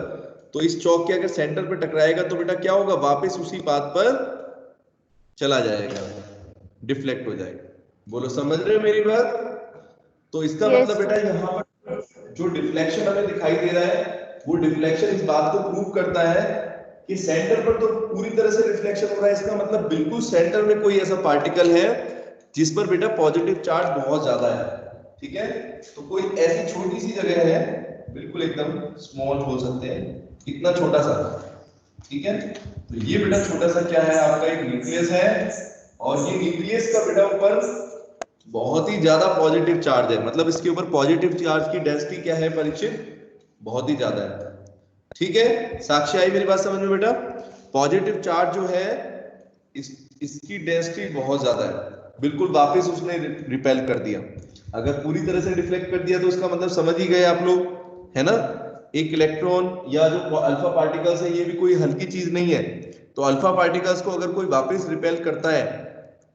तो इस चौक के अगर सेंटर पर टकराएगा तो बेटा क्या होगा, वापस उसी पाथ पर चला जाएगा, डिफ्लेक्ट हो जाएगा। बोलो समझ रहे हो मेरी बात। तो इसका मतलब बेटा यहाँ पर जो डिफ्लेक्शन हमें दिखाई दे रहा है, वो डिफ्लेक्शन इस बात को प्रूव करता है कि सेंटर पर तो पूरी तरह से रिफ्लेक्शन हो रहा है, इसका मतलब बिल्कुल सेंटर में कोई ऐसा पार्टिकल है जिस पर बेटा पॉजिटिव चार्ज बहुत ज्यादा है, ठीक है। तो कोई ऐसी छोटी सी जगह है, बिल्कुल एकदम स्मॉल बोल सकते हैं, इतना छोटा सा, ठीक है। तो ये बेटा छोटा सा क्या है, आपका एक न्यूक्लियस है, और ये न्यूक्लियस का बेटा ऊपर बहुत ही ज्यादा पॉजिटिव चार्ज है, मतलब इसके ऊपर पॉजिटिव चार्ज की डेंसिटी क्या है परीक्षित, बहुत ही ज्यादा है, ठीक है। साक्षी आई मेरी बात समझ में बेटा, पॉजिटिव चार्ज जो है इसकी डेंसिटी बहुत ज्यादा है, बिल्कुल वापस उसने रिपेल कर दिया। अगर पूरी तरह से डिफ्लेक्ट कर दिया तो उसका मतलब समझ ही गए आप लोग, है ना। एक इलेक्ट्रॉन या जो अल्फा पार्टिकल्स है ये भी कोई हल्की चीज नहीं है, तो अल्फा पार्टिकल्स को अगर कोई वापस रिपेल करता है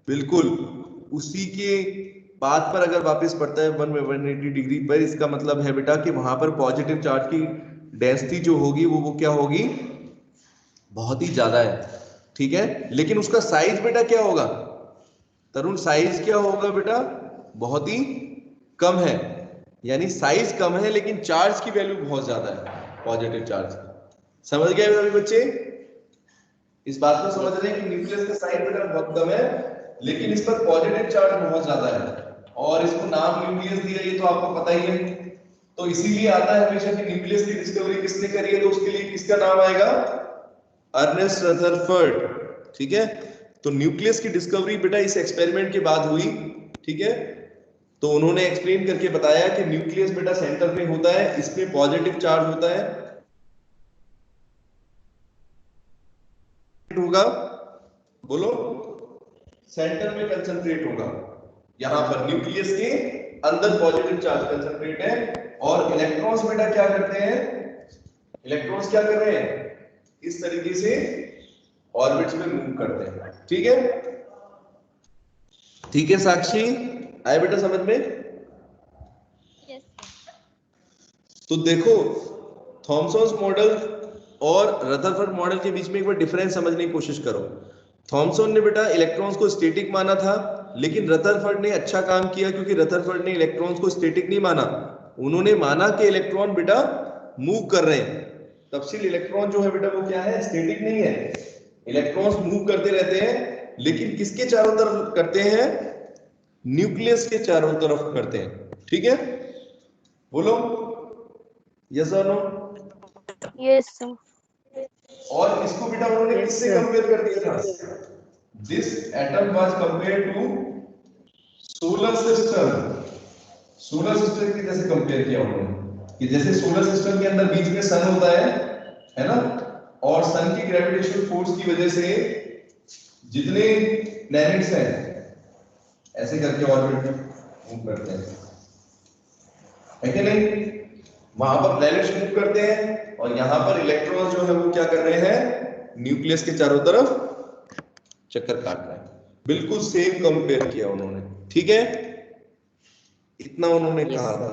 बिल्कुल उसी के पाथ पर अगर वापस पड़ता है 180 डिग्री पर, इसका मतलब है बेटा कि वहां पर पॉजिटिव चार्ज की डेंसिटी जो होगी वो क्या होगी, बहुत ही ज्यादा है, ठीक है। लेकिन उसका साइज बेटा क्या होगा तरुण, साइज क्या होगा बेटा, बहुत ही कम है, यानी साइज कम है लेकिन चार्ज की वैल्यू बहुत ज्यादा है, पॉजिटिव चार्ज। समझ गए अभी बच्चे, इस बात को समझ रहे हैं कि न्यूक्लियस का साइज बेटा बहुत कम है लेकिन इस पर पॉजिटिव चार्ज बहुत ज्यादा है, और इसको नाम न्यूक्लियस दिया, ये तो आपको पता ही है। तो इसीलिए आता है हमेशा कि न्यूक्लियस की डिस्कवरी किसने करी है, तो उसके लिए किसका नाम आएगा, अर्नेस्ट रदरफोर्ड, ठीक है। तो न्यूक्लियस की डिस्कवरी बेटा इस एक्सपेरिमेंट के बाद हुई, ठीक है। तो उन्होंने एक्सप्लेन करके बताया कि न्यूक्लियस बेटा सेंटर में होता है, इसमें पॉजिटिव चार्ज होता है, होगा, बोलो, सेंटर में कंसंट्रेट होगा, यहां पर न्यूक्लियस के अंदर पॉजिटिव चार्ज कंसंट्रेट है, और इलेक्ट्रॉन्स बेटा क्या करते हैं, इलेक्ट्रॉन्स क्या कर रहे हैं, इस तरीके से ऑर्बिट्स में मूव करते हैं, ठीक है। ठीक है साक्षी, आए बेटा समझ में। यस तो देखो, थॉमसन्स मॉडल और रदरफोर्ड मॉडल के बीच में एक बार डिफरेंस समझने की कोशिश करो। थॉमसन ने बेटा इलेक्ट्रॉन्स को स्टैटिक माना था, लेकिन रदरफोर्ड ने अच्छा काम किया, क्योंकि रदरफोर्ड ने इलेक्ट्रॉन्स को स्टैटिक नहीं माना, उन्होंने माना कि इलेक्ट्रॉन बेटा मूव कर रहे हैं। तफसील इलेक्ट्रॉन जो है बेटा वो क्या है, स्टैटिक नहीं है, इलेक्ट्रॉन्स मूव करते रहते हैं, लेकिन किसके चारों तरफ करते हैं, न्यूक्लियस के चारों तरफ करते हैं। ठीक है, बोलो yes or no. Yes sir. और इसको बेटा उन्होंने किससे कंपेयर कर दिया था, this atom was compare to solar system. Solar system के जैसे कंपेयर किया उन्होंने कि जैसे सोलर सिस्टम के अंदर बीच में सन होता है ना, और सन की ग्रेविटेशनल फोर्स की वजह से जितने प्लैनेट्स हैं ऐसे करके ऑर्बिट मूव करते हैं, है कि नहीं, वहां पर प्लैनेट्स मूव करते हैं और यहां पर इलेक्ट्रॉन जो है वो क्या कर रहे हैं, न्यूक्लियस के चारों तरफ चक्कर काट रहे हैं। बिल्कुल सेम कंपेयर किया उन्होंने। ठीक है, इतना उन्होंने कहा था।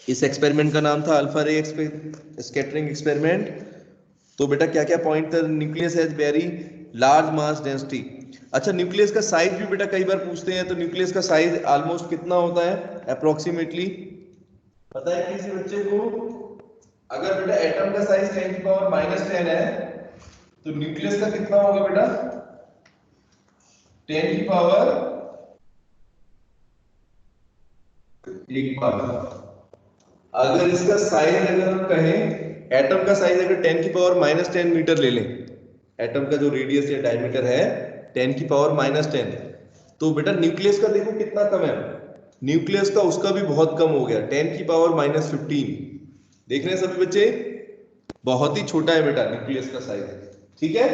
इस एक्सपेरिमेंट का नाम था अल्फा रे स्कैटरिंग एक्सपेरिमेंट। तो बेटा क्या क्या पॉइंट था, nucleus has very large mass density. अच्छा, न्यूक्लियस का साइज भी बेटा कई बार पूछते हैं, तो न्यूक्लियस का साइज ऑलमोस्ट कितना होता है अप्रोक्सीमेटली, पता है किसी बच्चे को? अगर बेटा एटम का साइज 10 की पावर -10 है, तो न्यूक्लियस का कितना होगा बेटा, 10 की पावर 1/12। अगर इसका साइज अगर हम कहें, एटम का साइज अगर 10 की पावर -10 मीटर ले लें, एटम का जो रेडियस या डायमीटर है 10 की पावर -10, तो बेटा न्यूक्लियस का देखो कितना कम है, न्यूक्लियस का उसका भी बहुत कम हो गया, 10 की पावर -15। देख रहे हैं सभी बच्चे, बहुत ही छोटा है बेटा न्यूक्लियस का साइज। ठीक है,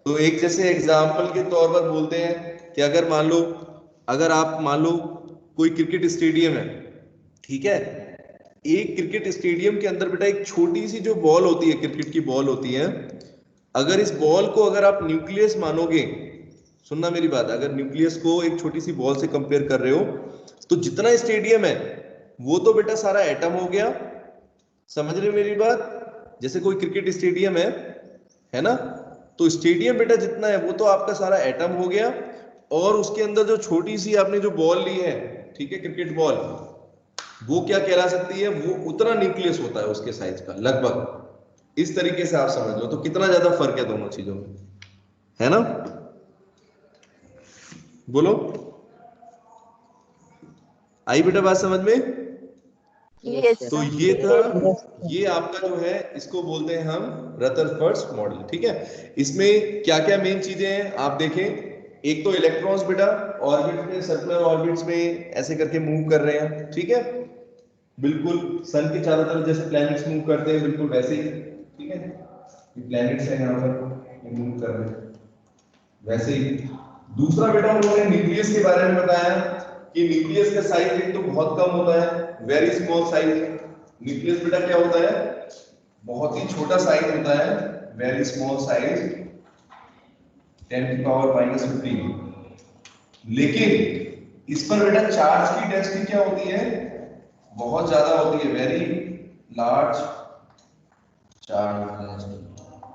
तो एक जैसे एग्जाम्पल के तौर पर बोलते हैं कि अगर मान लो, अगर आप मान लो कोई क्रिकेट स्टेडियम है, ठीक है, एक क्रिकेट स्टेडियम के अंदर बेटा एक छोटी सी जो बॉल होती है, क्रिकेट की बॉल होती है, अगर इस बॉल को अगर आप न्यूक्लियस मानोगे, सुनना मेरी बात, अगर न्यूक्लियस को एक छोटी सी बॉल से कंपेयर कर रहे हो, तो जितना स्टेडियम है वो तो बेटा सारा एटम हो गया। समझ रहे हो मेरी बात? जैसे कोई क्रिकेट स्टेडियम है ना, तो स्टेडियम बेटा जितना है वो तो आपका सारा एटम हो गया, और उसके अंदर जो छोटी सी आपने जो बॉल ली है, ठीक है, क्रिकेट बॉल, वो क्या कहला सकती है, वो उतना न्यूक्लियस होता है उसके साइज का लगभग। इस तरीके से आप समझ लो, तो कितना ज्यादा फर्क है दोनों चीजों में, है ना? बोलो, आई बेटा बात समझ में? यस तो सर। ये था, ये आपका जो है इसको बोलते हैं हम रदरफोर्ड मॉडल। ठीक है, इसमें क्या क्या मेन चीजें हैं आप देखें, एक तो इलेक्ट्रॉन्स बेटा ऑर्बिट में, सर्कुलर ऑर्बिट्स में ऐसे करके मूव कर रहे हैं। ठीक है, बिल्कुल सन के चारों तरफ जैसे प्लैनेट्स मूव करते हैं, बिल्कुल वैसे ही। ठीक है, ये प्लैनेट्स हैं यहाँ पर, ये मूव कर रहे हैं वैसे ही। दूसरा बेटा उन्होंने न्यूक्लियस के बारे में बताया कि न्यूक्लियस का साइज एक तो बहुत कम होता है, वेरी स्मॉल साइज। न्यूक्लियस बेटा क्या होता है, बहुत ही छोटा साइज होता है, वेरी स्मॉल साइज, 10 की पावर -15। लेकिन इस पर बेटा चार्ज की डेंसिटी क्या होती है, बहुत ज्यादा होती है, वेरी लार्ज चार्ज डेंसिटी।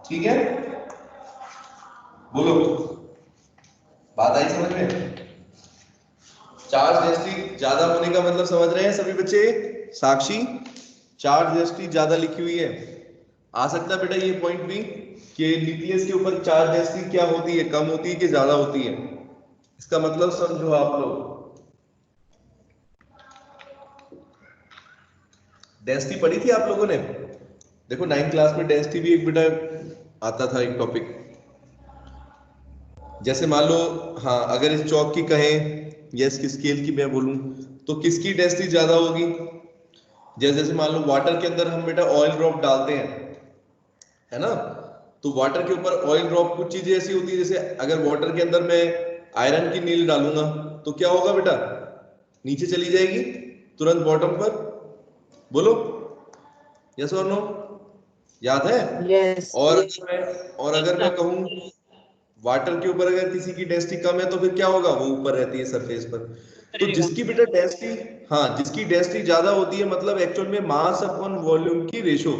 ठीक है, बोलो बात आई समझ में? चार्ज डेंसिटी ज्यादा होने का मतलब समझ रहे हैं सभी बच्चे? साक्षी, चार्ज डेंसिटी ज्यादा लिखी हुई है, आ सकता है बेटा ये पॉइंट भी कि न्यूक्लियस के ऊपर चार्ज डेंसिटी क्या होती है, कम होती है कि ज्यादा होती है? इसका मतलब समझो आप लोग। डेंसिटी पढ़ी थी आप लोगों ने? देखो 9th क्लास में डेंसिटी भी एक बेटा आता था, एक टॉपिक। जैसे मान लो, हाँ, अगर इस चौक की कहें या इसकी स्केल की मैं बोलूं, तो किसकी डेंसिटी ज्यादा होगी? जैसे मान लो वाटर के अंदर हम बेटा ऑयल ड्रॉप डालते हैं, है ना, तो वाटर के ऊपर ऑयल ड्रॉप, कुछ चीजें ऐसी होती है, जैसे अगर वाटर के अंदर मैं आयरन की नील डालूंगा तो क्या होगा बेटा, नीचे चली जाएगी तुरंत बॉटम पर। बोलो यस और नो, याद है? यस। और अगर मैं कहूं वाटर के ऊपर अगर किसी की डेंसिटी कम है तो फिर क्या होगा, वो ऊपर रहती है सरफेस पर। तो जिसकी बेटा डेंसिटी, हाँ जिसकी डेंसिटी ज्यादा होती है मतलब एक्चुअल में मास अपॉन वॉल्यूम की रेशो,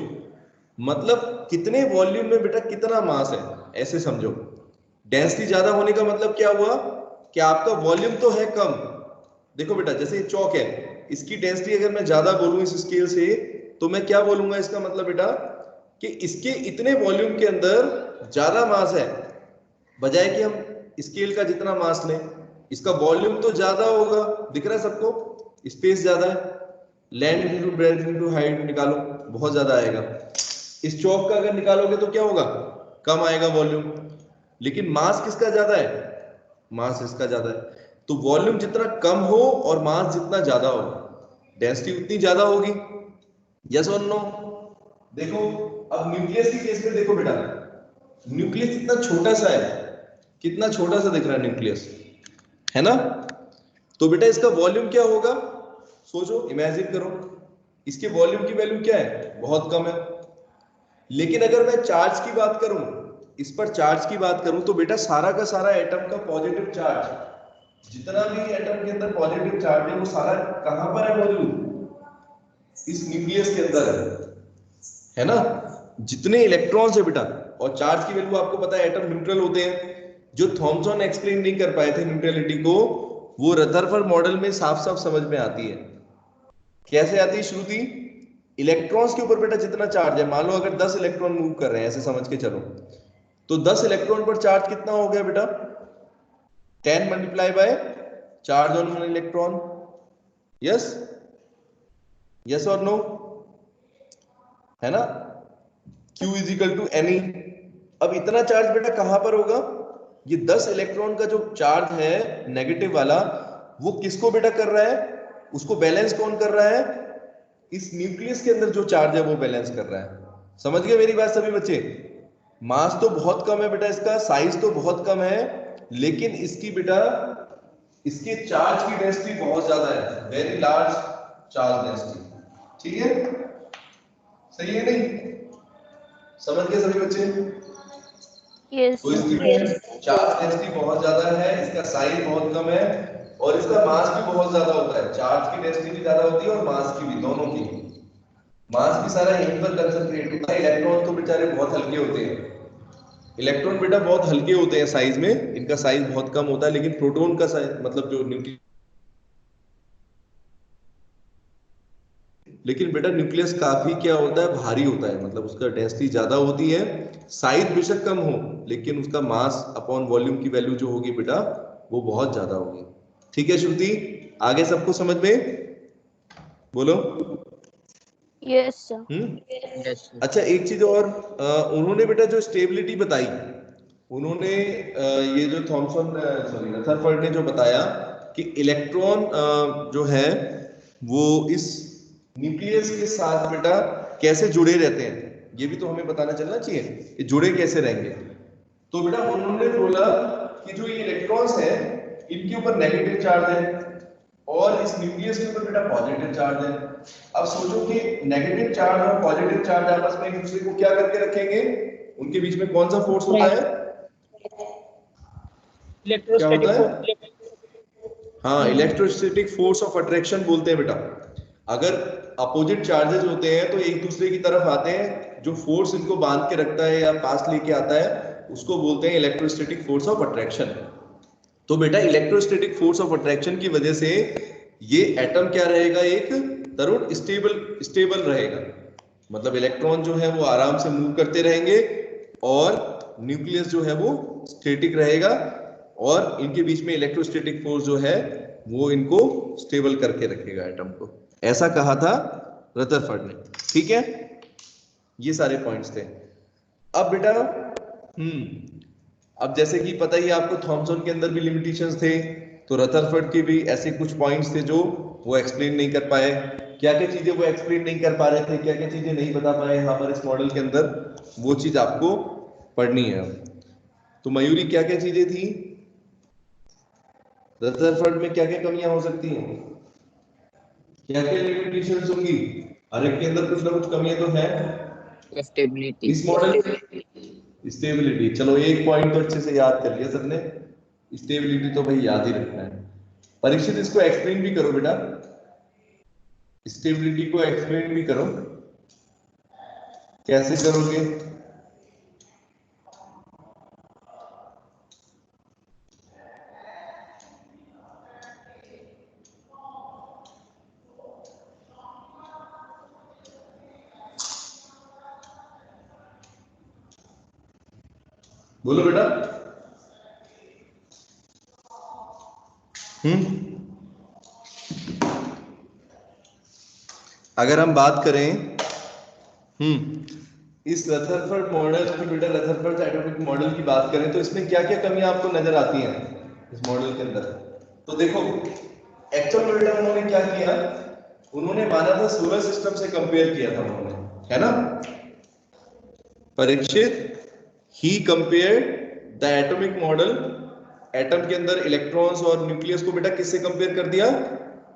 मतलब कितने वॉल्यूम में बेटा कितना मास है, ऐसे समझो। डेंसिटी ज्यादा होने का मतलब क्या हुआ कि आपका वॉल्यूम तो है कम। देखो बेटा जैसे चौक है, इसकी डेंसिटी अगर मैं ज्यादा बोलूं इस स्केल से, तो मैं क्या बोलूंगा इसका मतलब बेटा कि इसके इतने वॉल्यूम के अंदर ज्यादा मास है, बजाय कि हम स्केल का जितना मास लें, इसका वॉल्यूम तो ज्यादा होगा। दिख रहा है सबको, स्पेस ज्यादा है, length into breadth into height निकालो, बहुत ज्यादा आएगा। इस चौक का अगर निकालोगे तो क्या होगा, कम आएगा वॉल्यूम, लेकिन मास किसका ज्यादा है, मास इसका ज्यादा है। तो वॉल्यूम जितना कम हो और मास जितना ज्यादा हो, डेंसिटी उतनी ज्यादा होगी। Yes or no? देखो अब न्यूक्लियस की केस में देखो बेटा, न्यूक्लियस इतना छोटा सा है, कितना छोटा सा दिख रहा है न्यूक्लियस, है ना? तो बेटा इसका वॉल्यूम क्या होगा, सोचो, इमेजिन करो, इसके वॉल्यूम की वैल्यू क्या है, बहुत कम है। लेकिन अगर मैं चार्ज की बात करूं, इस पर चार्ज की बात करूं, तो बेटा सारा का सारा एटम का पॉजिटिव चार्ज, जितना भी एटम के अंदर पॉजिटिव चार्ज है वो सारा कहां पर है मौजूद, इस न्यूक्लियस के अंदर है ना? जितने इलेक्ट्रॉन्स है बेटा, और चार्ज की वैल्यू आपको पता है एटम न्यूट्रल होते हैं। जो थॉमसन एक्सप्लेन नहीं कर पाए थे न्यूट्रलिटी को, वो रदरफोर्ड मॉडल में साफ साफ समझ में आती है। कैसे आती है श्रुति? इलेक्ट्रॉन्स के ऊपर बेटा जितना चार्ज है, मान लो अगर 10 इलेक्ट्रॉन मूव कर रहे हैं, ऐसे समझ के चलो, तो 10 इलेक्ट्रॉन पर चार्ज कितना हो गया बेटा, 10 multiply by charge on 1 electron. Yes, yes or no, है ना? Q is equal to n e. अब इतना चार्ज बेटा कहां पर होगा, ये 10 इलेक्ट्रॉन का जो चार्ज है नेगेटिव वाला, वो किसको बेटा कर रहा है, उसको बैलेंस कौन कर रहा है, इस न्यूक्लियस के अंदर जो चार्ज है वो बैलेंस कर रहा है। समझ गए मेरी बात सभी बच्चे? मास तो बहुत कम है बेटा इसका, साइज तो बहुत कम है, लेकिन इसकी बेटा इसके चार्ज की डेंसिटी बहुत ज्यादा है, वेरी लार्ज चार्ज डेंसिटी। ठीक है, सही है नहीं? समझ गए सभी बच्चे? Yes, तो इसकी चार्ज डेंसिटी बहुत ज्यादा है, इसका साइज बहुत कम है, और इसका मास भी बहुत ज्यादा होता है। चार्ज की डेंसिटी भी ज्यादा होती है और मास की भी, दोनों की। मास भी सारा यहीं पर कंसंट्रेट होता है। इलेक्ट्रॉन तो बेचारे बहुत हल्के होते हैं, इलेक्ट्रॉन बेटा बहुत हल्के होते हैं साइज में, इनका साइज बहुत कम होता है, लेकिन प्रोटॉन का साइज, मतलब जो न्यूक्लियस, लेकिन बेटा न्यूक्लियस काफी क्या होता है, भारी होता है, मतलब उसका डेंसिटी ज्यादा होती है। साइज बेशक कम हो, लेकिन उसका मास अपॉन वॉल्यूम की वैल्यू जो होगी बेटा, वो बहुत ज्यादा होगी। ठीक है श्रुति, आगे सबको समझ में? बोलो। yes, sir. Yes, sir. अच्छा एक चीज और, उन्होंने बेटा जो स्टेबिलिटी बताई, उन्होंने ये जो थॉमसन सॉरी रदरफोर्ड ने जो बताया कि इलेक्ट्रॉन जो है वो इस न्यूक्लियस के साथ बेटा कैसे जुड़े रहते हैं, ये भी तो हमें बताना चलना चाहिए, ये जुड़े कैसे रहेंगे। तो बेटा उन्होंने बोला कि जो ये इलेक्ट्रॉन्स हैं इनके ऊपर नेगेटिव चार्ज है, और इस न्यूक्लियस के ऊपर बेटा पॉजिटिव चार्ज है। अब सोचो कि नेगेटिव चार्ज और पॉजिटिव चार्ज आपस में एक दूसरे को क्या करके रखेंगे, उनके बीच में कौन सा फोर्स होता है, क्या होता है? हाँ, इलेक्ट्रोस्टैटिक फोर्स ऑफ अट्रैक्शन बोलते हैं बेटा। अगर अपोजिट चार्जेस होते हैं तो एक दूसरे की तरफ आते हैं, जो फोर्स इनको बांध के रखता है या पास लेके आता है, उसको बोलते हैं इलेक्ट्रोस्टैटिक फोर्स ऑफ अट्रैक्शन। तो बेटा इलेक्ट्रोस्टैटिक फोर्स ऑफ अट्रैक्शन की वजह से ये एटम क्या रहेगा, एक तरुण स्टेबल रहेगा, मतलब इलेक्ट्रॉन जो है वो आराम से मूव करते रहेंगे, और न्यूक्लियस जो है वो स्टैटिक रहेगा, और इनके बीच में इलेक्ट्रोस्टैटिक फोर्स जो है वो इनको स्टेबल करके रखेगा एटम को। ऐसा कहा था रदरफोर्ड ने। ठीक है, ये सारे पॉइंट्स थे। अब बेटा अब जैसे कि पता ही आपको थॉमसन के अंदर भी लिमिटेशंस थे, तो रदरफोर्ड के भी ऐसे कुछ पॉइंट्स थे जो वो एक्सप्लेन नहीं कर पाए। क्या क्या चीजें वो एक्सप्लेन नहीं कर पा रहे थे, क्या क्या चीजें नहीं बता पाए यहाँ पर इस मॉडल के अंदर, वो चीज आपको पढ़नी है। तो मयूरी क्या क्या चीजें थी रदरफोर्ड में, क्या क्या कमियां हो सकती हैं, क्या क्या लिमिटेशंस होंगी? हर एक के अंदर कुछ ना कुछ कमियां तो है Stability. इस मॉडल की। स्टेबिलिटी, चलो एक पॉइंट तो अच्छे से याद कर लिया सबने, स्टेबिलिटी तो भाई याद ही रखना है। परीक्षित इसको एक्सप्लेन भी करो बेटा, स्टेबिलिटी को एक्सप्लेन भी करो, कैसे करोगे? बोलो बेटा। अगर हम बात करें इस रदरफोर्ड मॉडल की, बेटा रदरफोर्ड एटॉमिक मॉडल की बात करें तो इसमें क्या क्या कमियां आपको नजर आती हैं इस मॉडल के अंदर? तो देखो एक्चुअल में बेटा उन्होंने क्या किया, उन्होंने माना था सोलर सिस्टम से कंपेयर किया था उन्होंने, है ना Parikshit? He compared the atomic model, atom के अंदर इलेक्ट्रॉन्स और न्यूक्लियस को बेटा किससे कंपेयर कर दिया?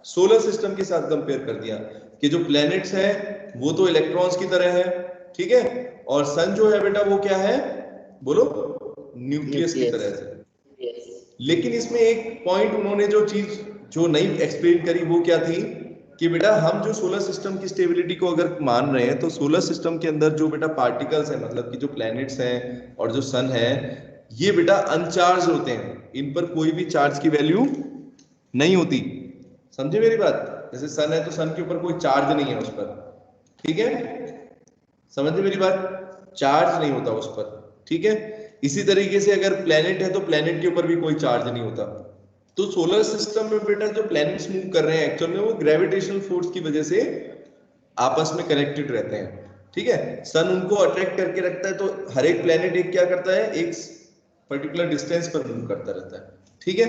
सोलर सिस्टम के साथ कंपेयर कर दिया कि जो प्लैनेट्स हैं वो तो इलेक्ट्रॉन्स की तरह है, ठीक है, और सन जो है बेटा वो क्या है, बोलो, न्यूक्लियस की तरह से। लेकिन इसमें एक पॉइंट उन्होंने जो चीज जो नई एक्सप्लेन करी वो क्या थी कि बेटा हम जो सोलर सिस्टम की स्टेबिलिटी को अगर मान रहे हैं तो सोलर सिस्टम के अंदर जो बेटा पार्टिकल्स है, मतलब कि जो प्लैनेट्स हैं और जो सन है, ये बेटा अनचार्ज होते हैं, इन पर कोई भी चार्ज की वैल्यू नहीं होती। समझे मेरी बात? जैसे सन है तो सन के ऊपर कोई चार्ज नहीं है उस पर, ठीक है, समझे मेरी बात? चार्ज नहीं होता उस पर, ठीक है। इसी तरीके से अगर प्लेनेट है तो प्लेनेट के ऊपर भी कोई चार्ज नहीं होता। तो सोलर सिस्टम में बेटा जो प्लैनेट्स मूव कर रहे हैं एक्चुअल में वो ग्रेविटेशनल फोर्स की वजह से आपस में कनेक्टेड रहते हैं, ठीक है। सन उनको अट्रैक्ट करके रखता है, तो हर एक प्लेनेट एक क्या करता है, एक पर्टिकुलर डिस्टेंस पर मूव करता रहता है, ठीक है।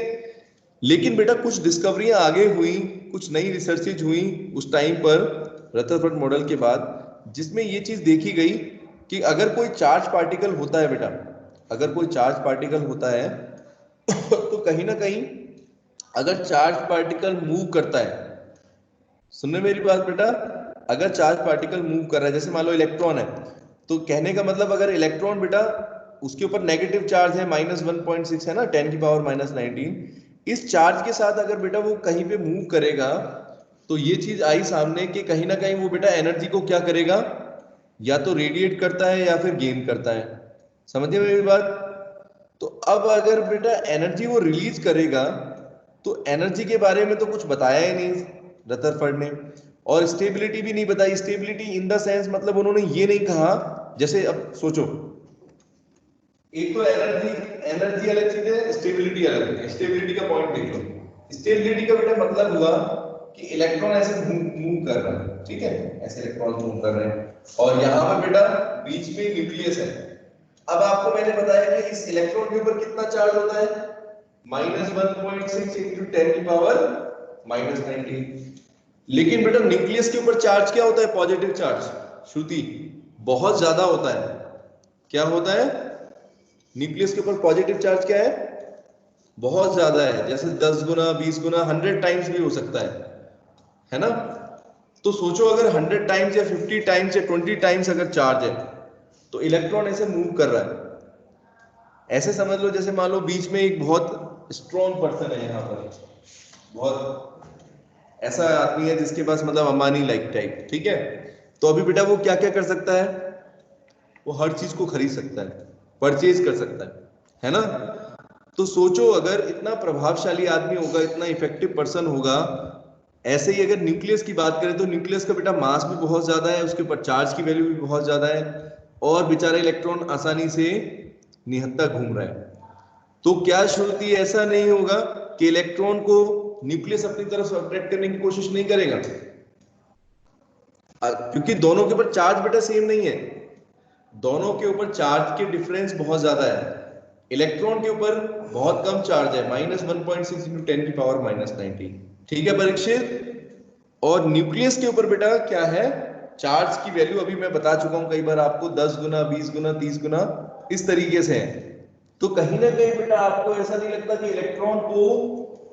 लेकिन बेटा कुछ डिस्कवरियां आगे हुई, कुछ नई रिसर्चेज हुई उस टाइम पर रदरफोर्ड मॉडल के बाद, जिसमें ये चीज देखी गई कि अगर कोई चार्ज पार्टिकल होता है बेटा, अगर कोई चार्ज पार्टिकल होता है तो कहीं ना कहीं अगर चार्ज पार्टिकल मूव करता है, सुनने मेरी बात बेटा, अगर चार्ज पार्टिकल मूव कर रहा है, जैसे मान लो इलेक्ट्रॉन है, तो कहने का मतलब अगर इलेक्ट्रॉन बेटा उसके ऊपर नेगेटिव चार्ज है -1.6 है ना, 10⁻⁻19, इस चार्ज के साथ अगर बेटा वो कहीं पे मूव करेगा तो ये चीज आई सामने कि कहीं ना कहीं वो बेटा एनर्जी को क्या करेगा, या तो रेडिएट करता है या फिर गेन करता है। समझिए मेरी बात? तो अब अगर बेटा एनर्जी वो रिलीज करेगा तो एनर्जी के बारे में तो कुछ बताया ही नहीं रदरफोर्ड ने, और स्टेबिलिटी भी नहीं बताई। स्टेबिलिटी इन द सेंस मतलब उन्होंने ये नहीं कहा, जैसे अब सोचो, एक तो एनर्जी एनर्जी अलग चीज है, स्टेबिलिटी अलग है। स्टेबिलिटी का पॉइंट देख लो, स्टेबिलिटी का बेटा मतलब हुआ कि इलेक्ट्रॉन ऐसे मूव कर रहा है, ठीक है, ऐसे इलेक्ट्रॉन मूव कर रहे हैं और यहाँ पर बेटा बीच में न्यूक्लियस है। अब आपको मैंने बताया कि इस इलेक्ट्रॉन के ऊपर कितना चार्ज होता है, -1.6 into 10⁻⁻19। लेकिन बेटा न्यूक्लियस के ऊपर चार्ज क्या होता है, पॉजिटिव चार्ज, श्रुति, बहुत ज्यादा होता है। क्या होता है न्यूक्लियस के ऊपर पॉजिटिव चार्ज, क्या है, बहुत ज्यादा है, जैसे 10 गुना 20 गुना 100 टाइम्स भी हो सकता है ना। तो सोचो अगर 100 टाइम्स या 50 टाइम्स या 20 टाइम्स अगर चार्ज है तो इलेक्ट्रॉन ऐसे मूव कर रहा है। ऐसे समझ लो जैसे मान लो बीच में एक बहुत स्ट्रॉन्ग पर्सन है, यहाँ पर बहुत ऐसा आदमी है जिसके पास मतलब अंबानी लाइक टाइप, ठीक है, तो अभी बेटा वो क्या क्या कर सकता है, वो हर चीज को खरीद सकता है, परचेज कर सकता है ना। तो सोचो अगर इतना प्रभावशाली आदमी होगा, इतना इफेक्टिव पर्सन होगा, ऐसे ही अगर न्यूक्लियस की बात करें तो न्यूक्लियस का बेटा मास भी बहुत ज्यादा है, उसके ऊपर चार्ज की वैल्यू भी बहुत ज्यादा है, और बेचारा इलेक्ट्रॉन आसानी से निहत्था घूम रहा है। तो क्या श्रुति ऐसा नहीं होगा कि इलेक्ट्रॉन को न्यूक्लियस अपनी तरफ अट्रैक्ट करने की कोशिश नहीं करेगा? क्योंकि दोनों के ऊपर चार्ज बेटा सेम नहीं है, दोनों के ऊपर चार्ज के डिफरेंस बहुत ज्यादा है। इलेक्ट्रॉन के ऊपर बहुत कम चार्ज है, -1.6 into 10⁻⁻19, ठीक है परीक्षित। और न्यूक्लियस के ऊपर बेटा क्या है, चार्ज की वैल्यू अभी मैं बता चुका हूं कई बार आपको, 10 गुना 20 गुना 30 गुना इस तरीके से है। तो कहीं ना कहीं बेटा आपको ऐसा नहीं लगता कि इलेक्ट्रॉन को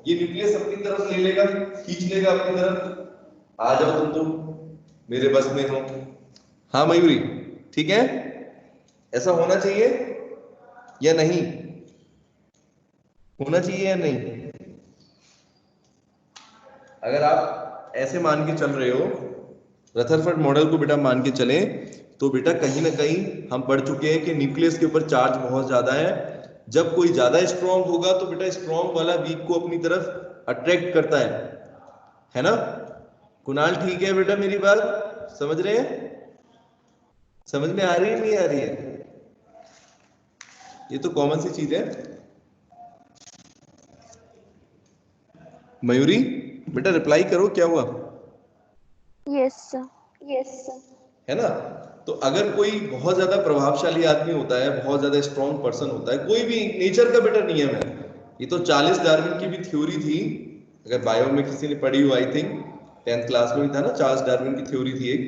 ये न्यूक्लियस अपनी तरफ ले लेगा, खींच लेगा अपनी तरफ, आ जाओ तुम मेरे बस में हो। हाँ मयूरी, ठीक है, ऐसा होना चाहिए या नहीं, होना चाहिए या नहीं? अगर आप ऐसे मान के चल रहे हो, रदरफोर्ड मॉडल को बेटा मान के चलें, तो बेटा कहीं ना कहीं हम पढ़ चुके हैं कि न्यूक्लियस के ऊपर चार्ज बहुत ज्यादा है। जब कोई ज्यादा स्ट्रॉन्ग होगा तो बेटा स्ट्रॉन्ग वाला वीक को अपनी तरफ अट्रैक्ट करता है ना। कुणाल ठीक है बेटा, मेरी बात समझ रहे हैं? समझ में आ रही है नहीं आ रही है? ये तो कॉमन सी चीज है। मयूरी बेटा रिप्लाई करो, क्या हुआ? Yes sir. है ना। तो अगर कोई बहुत ज्यादा प्रभावशाली आदमी होता है, बहुत ज्यादा स्ट्रॉन्ग पर्सन होता है, कोई भी नेचर का बेटा नियम है, ये तो चार्ल्स डार्विन की भी थ्योरी थी, अगर बायो में किसी ने पढ़ी हो, आई थिंक 10th क्लास में भी था ना, चार्ल्स डार्विन की थ्योरी थी एक।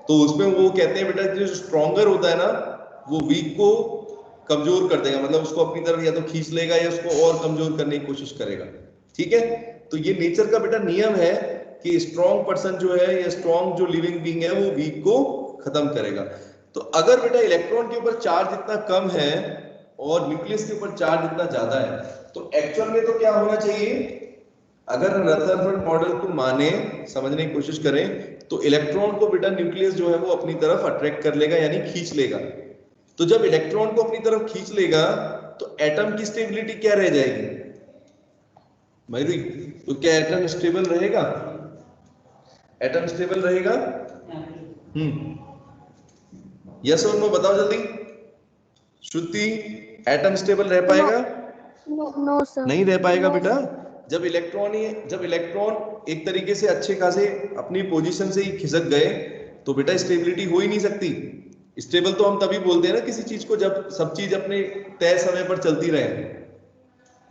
तो उसमें वो कहते हैं बेटा जो स्ट्रॉन्गर होता है ना, वो वीक को कमजोर कर देगा, मतलब उसको अपनी तरफ या तो खींच लेगा या उसको और कमजोर करने की कोशिश करेगा। ठीक है, तो ये नेचर का बेटा नियम है कि स्ट्रॉन्ग पर्सन जो है या स्ट्रॉन्ग जो लिविंग बीइंग है वो वीक को खत्म करेगा। तो अगर बेटा इलेक्ट्रॉन के ऊपर चार्ज इतना कम है और न्यूक्लियस के ऊपर चार्ज इतना ज्यादा है, तो एक्चुअल में तो क्या होना चाहिए? अगर रदरफोर्ड मॉडल को माने, समझने की कोशिश करें, तो इलेक्ट्रॉन को बेटा न्यूक्लियस जो है वो अपनी तरफ अट्रैक्ट कर लेगा, यानी खींच लेगा। तो जब इलेक्ट्रॉन को अपनी तरफ खींच लेगा तो एटम की स्टेबिलिटी क्या रह जाएगी? मयूरी, तो क्या एटम स्टेबल रहेगा? एटम स्टेबल रहेगा? यस और नो बताओ जल्दी। श्रुति, एटम स्टेबल रह पाएगा? No sir. नहीं रह पाएगा बेटा। जब इलेक्ट्रॉन एक तरीके से अच्छे खासे अपनी पोजीशन से ही खिसक गए तो बेटा स्टेबिलिटी हो ही नहीं सकती। स्टेबल तो हम तभी बोलते हैं ना किसी चीज को, जब सब चीज अपने तय समय पर चलती रहे।